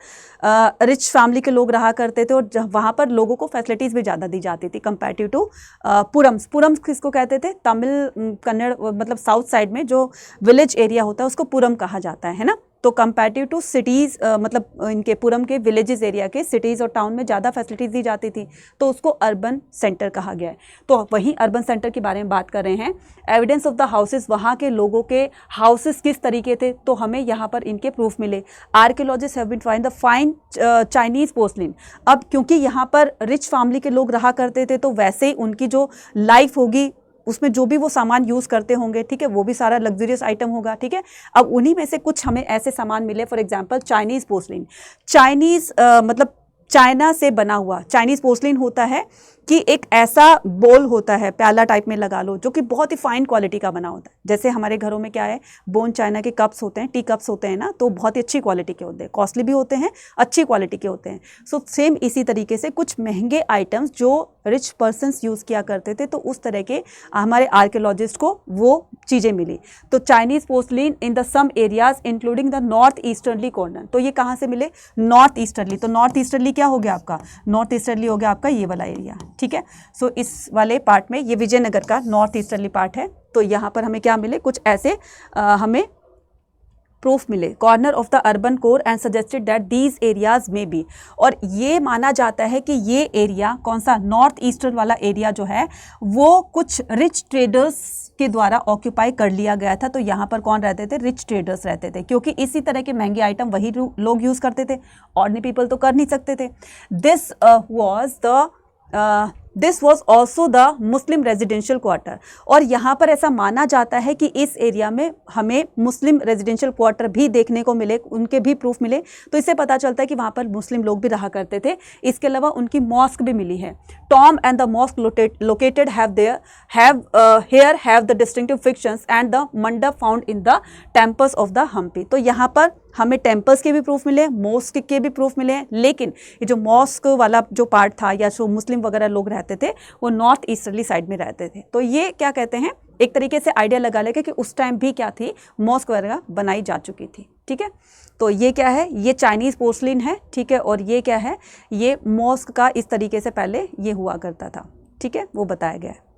रिच फैमिली के लोग रहा करते थे और वहाँ पर लोगों को फैसिलिटीज़ भी ज़्यादा दी जाती थी कंपेरेटिव टू पुरम्स। पुरम्स किसको कहते थे? तमिल कन्नड़ मतलब साउथ साइड में जो विलेज एरिया होता है उसको पुरम कहा जाता है ना। तो कंपेरेटिव टू सिटीज़ मतलब इनके पुरम के विलेजेस एरिया के सिटीज़ और टाउन में ज़्यादा फैसिलिटीज़ दी जाती थी, तो उसको अर्बन सेंटर कहा गया है। तो वहीं अर्बन सेंटर के बारे में बात कर रहे हैं। एविडेंस ऑफ द हाउसेस, वहाँ के लोगों के हाउसेस किस तरीके थे, तो हमें यहाँ पर इनके प्रूफ मिले। Archaeologist have been find the fine Chinese porcelain. अब क्योंकि यहाँ पर रिच फैमिली के लोग रहा करते थे, तो वैसे ही उनकी जो लाइफ होगी उसमें जो भी वो सामान यूज़ करते होंगे, ठीक है, वो भी सारा लग्जरियस आइटम होगा, ठीक है। अब उन्हीं में से कुछ हमें ऐसे सामान मिले, for example Chinese porcelain. Chinese मतलब चाइना से बना हुआ चाइनीज़ पोर्सलिन होता है कि एक ऐसा बोल होता है, प्याला टाइप में लगा लो, जो कि बहुत ही फाइन क्वालिटी का बना होता है। जैसे हमारे घरों में क्या है, बोन चाइना के कप्स होते हैं, टी कप्स होते हैं ना, तो बहुत ही अच्छी क्वालिटी के होते हैं, कॉस्टली भी होते हैं, अच्छी क्वालिटी के होते हैं। सो सेम इसी तरीके से कुछ महंगे आइटम्स जो रिच पर्सन्स यूज़ किया करते थे, तो उस तरह के हमारे आर्कियोलॉजिस्ट को वो चीज़ें मिली। तो Chinese porcelain in the some areas including the north easternly corner. तो ये कहाँ से मिले? North easternly. तो नॉर्थ ईस्टर्नली क्या हो गया आपका? नॉर्थ ईस्टर्नली हो गया आपका ये वाला एरिया, ठीक है। सो इस वाले पार्ट में ये विजयनगर का नॉर्थ ईस्टर्नली पार्ट है। तो यहाँ पर हमें क्या मिले? कुछ ऐसे हमें प्रूफ मिले, corner of the urban core and suggested that these areas में बी। और ये माना जाता है कि ये एरिया कौन सा? नॉर्थ ईस्टर्न वाला एरिया जो है वो कुछ रिच ट्रेडर्स के द्वारा ऑक्यूपाई कर लिया गया था। तो यहाँ पर कौन रहते थे? रिच ट्रेडर्स रहते थे, क्योंकि इसी तरह के महंगे आइटम वही लोग यूज़ करते थे, ऑर्डिनरी पीपल तो कर नहीं सकते थे। This was also the Muslim residential quarter. और यहाँ पर ऐसा माना जाता है कि इस एरिया में हमें मुस्लिम रेजिडेंशियल क्वार्टर भी देखने को मिले, उनके भी प्रूफ मिले। तो इससे पता चलता है कि वहाँ पर मुस्लिम लोग भी रहा करते थे। इसके अलावा उनकी मॉस्क भी मिली है। Tomb and the mosque located have the distinctive fictions and the mandapa found in the temples of the Hampi. तो यहाँ पर हमें टेम्पल्स के भी प्रूफ मिले, मॉस्क के भी प्रूफ मिले हैं, लेकिन ये जो मॉस्क वाला जो पार्ट था या जो मुस्लिम वगैरह लोग रहते थे वो नॉर्थ ईस्टर्ली साइड में रहते थे। तो ये क्या कहते हैं, एक तरीके से आइडिया लगा लेगा कि उस टाइम भी क्या थी, मॉस्क वगैरह बनाई जा चुकी थी, ठीक है। तो ये क्या है? ये चाइनीज़ पोर्सलिन है, ठीक है। और ये क्या है? ये मॉस्क का इस तरीके से पहले ये हुआ करता था, ठीक है, वो बताया गया है।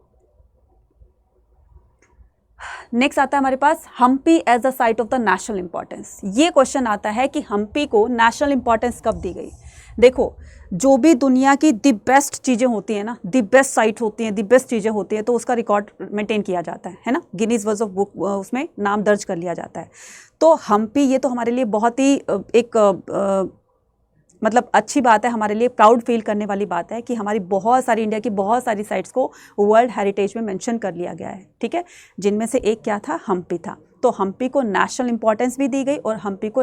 नेक्स्ट आता है हमारे पास Hampi as the site of the national importance. ये क्वेश्चन आता है कि हम्पी को नेशनल इंपॉर्टेंस कब दी गई? देखो, जो भी दुनिया की दी बेस्ट चीज़ें होती हैं ना, दी बेस्ट साइट होती हैं, दी बेस्ट चीज़ें होती हैं, तो उसका रिकॉर्ड मेंटेन किया जाता है ना, गिनीज वर्ल्ड ऑफ बुक उसमें नाम दर्ज कर लिया जाता है। तो हम्पी ये तो हमारे लिए बहुत ही एक मतलब अच्छी बात है, हमारे लिए प्राउड फील करने वाली बात है कि हमारी बहुत सारी, इंडिया की बहुत सारी साइट्स को वर्ल्ड हेरिटेज में मेंशन कर लिया गया है, ठीक है। जिनमें से एक क्या था? हम्पी था। तो हम्पी को नेशनल इंपॉर्टेंस भी दी गई और हम्पी को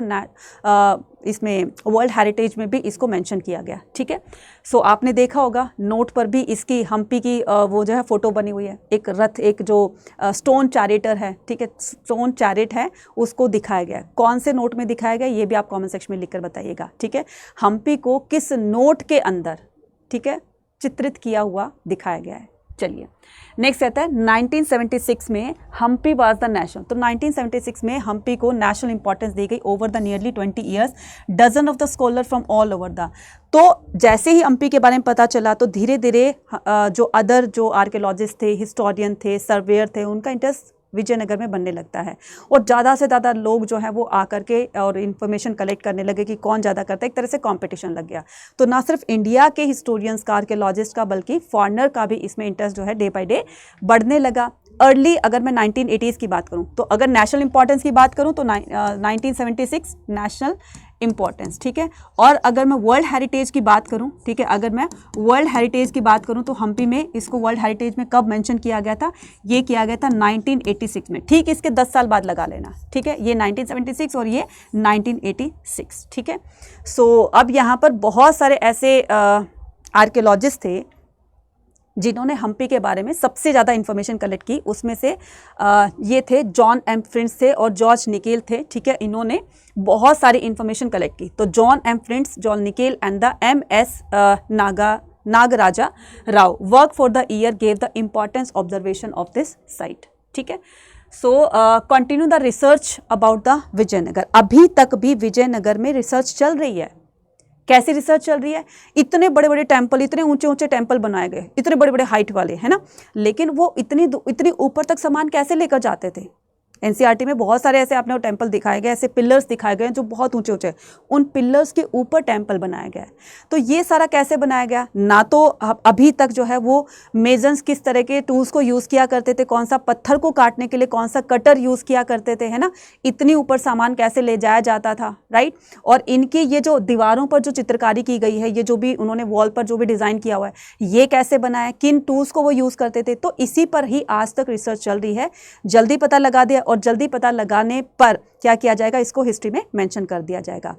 इसमें वर्ल्ड हेरिटेज में भी इसको मेंशन किया गया, ठीक है। सो आपने देखा होगा नोट पर भी इसकी हम्पी की वो जो है फ़ोटो बनी हुई है, एक रथ, एक जो स्टोन चैरिटर है, ठीक है, स्टोन चैरिट है, उसको दिखाया गया है। कौन से नोट में दिखाया गया ये भी आप कमेंट सेक्शन में लिखकर बताइएगा, ठीक है। हम्पी को किस नोट के अंदर, ठीक है, चित्रित किया हुआ दिखाया गया है। चलिए नेक्स्ट आता है 1976 में हम्पी वाज द नेशनल। तो 1976 में हम्पी को नेशनल इंपॉर्टेंस दी गई over the nearly 20 years, dozen of the scholar from all over the. तो जैसे ही हम्पी के बारे में पता चला तो धीरे धीरे जो अदर जो आर्कियोलॉजिस्ट थे, हिस्टोरियन थे, सर्वेयर थे, उनका इंटरेस्ट विजयनगर में बनने लगता है और ज़्यादा से ज़्यादा लोग जो है वो आकर के और इन्फॉर्मेशन कलेक्ट करने लगे कि कौन ज़्यादा करता है, एक तरह से कंपटीशन लग गया। तो ना सिर्फ इंडिया के हिस्टोरियंस का, आर्कियोलॉजिस्ट का, बल्कि फॉरेनर का भी इसमें इंटरेस्ट जो है डे बाय डे बढ़ने लगा। अर्ली अगर मैं 1980s की बात करूं तो अगर नेशनल इंपॉर्टेंस की बात करूं तो 1976 नेशनल इंपॉर्टेंस, ठीक है। और अगर मैं वर्ल्ड हेरिटेज की बात करूं, ठीक है, अगर मैं वर्ल्ड हेरिटेज की बात करूं तो हम्पी में इसको वर्ल्ड हेरिटेज में कब मेंशन किया गया था, ये किया गया था 1986 में, ठीक, इसके 10 साल बाद लगा लेना, ठीक है, ये 1976 और ये 1986, ठीक है। सो अब यहाँ पर बहुत सारे ऐसे आर्कियोलॉजिस्ट थे जिन्होंने हम्पी के बारे में सबसे ज़्यादा इन्फॉर्मेशन कलेक्ट की। उसमें से ये थे जॉन एम फ्लिंट्स थे और जॉर्ज निकेल थे, ठीक है, इन्होंने बहुत सारी इन्फॉर्मेशन कलेक्ट की। तो John M Flints, John Nickel and the MS Nagaraja Rao work for the year gave the importance observation of this site, ठीक है। So continue the research about the Vijayanagara. अभी तक भी विजयनगर में रिसर्च चल रही है। कैसी रिसर्च चल रही है? इतने बड़े बड़े टेंपल, इतने ऊंचे ऊंचे टेंपल बनाए गए, इतने बड़े बड़े हाइट वाले, है ना, लेकिन वो इतनी ऊपर तक सामान कैसे लेकर जाते थे? NCERT में बहुत सारे ऐसे आपने टेंपल दिखाए गए, ऐसे पिलर्स दिखाए गए जो बहुत ऊंचे ऊंचे, उन पिलर्स के ऊपर टेंपल बनाया गया है। तो ये सारा कैसे बनाया गया? ना तो अभी तक जो है वो मेजर्स किस तरह के टूल्स को यूज़ किया करते थे, कौन सा पत्थर को काटने के लिए कौन सा कटर यूज़ किया करते थे, है ना, इतनी ऊपर सामान कैसे ले जाया जाता था, राइट। और इनकी ये जो दीवारों पर जो चित्रकारी की गई है, ये जो भी उन्होंने वॉल पर जो भी डिज़ाइन किया हुआ है, ये कैसे बनाया, किन टूल्स को वो यूज़ करते थे, तो इसी पर ही आज तक रिसर्च चल रही है। जल्दी पता लगा दिया और जल्दी पता लगाने पर क्या किया जाएगा, इसको हिस्ट्री में मेंशन कर दिया जाएगा। तो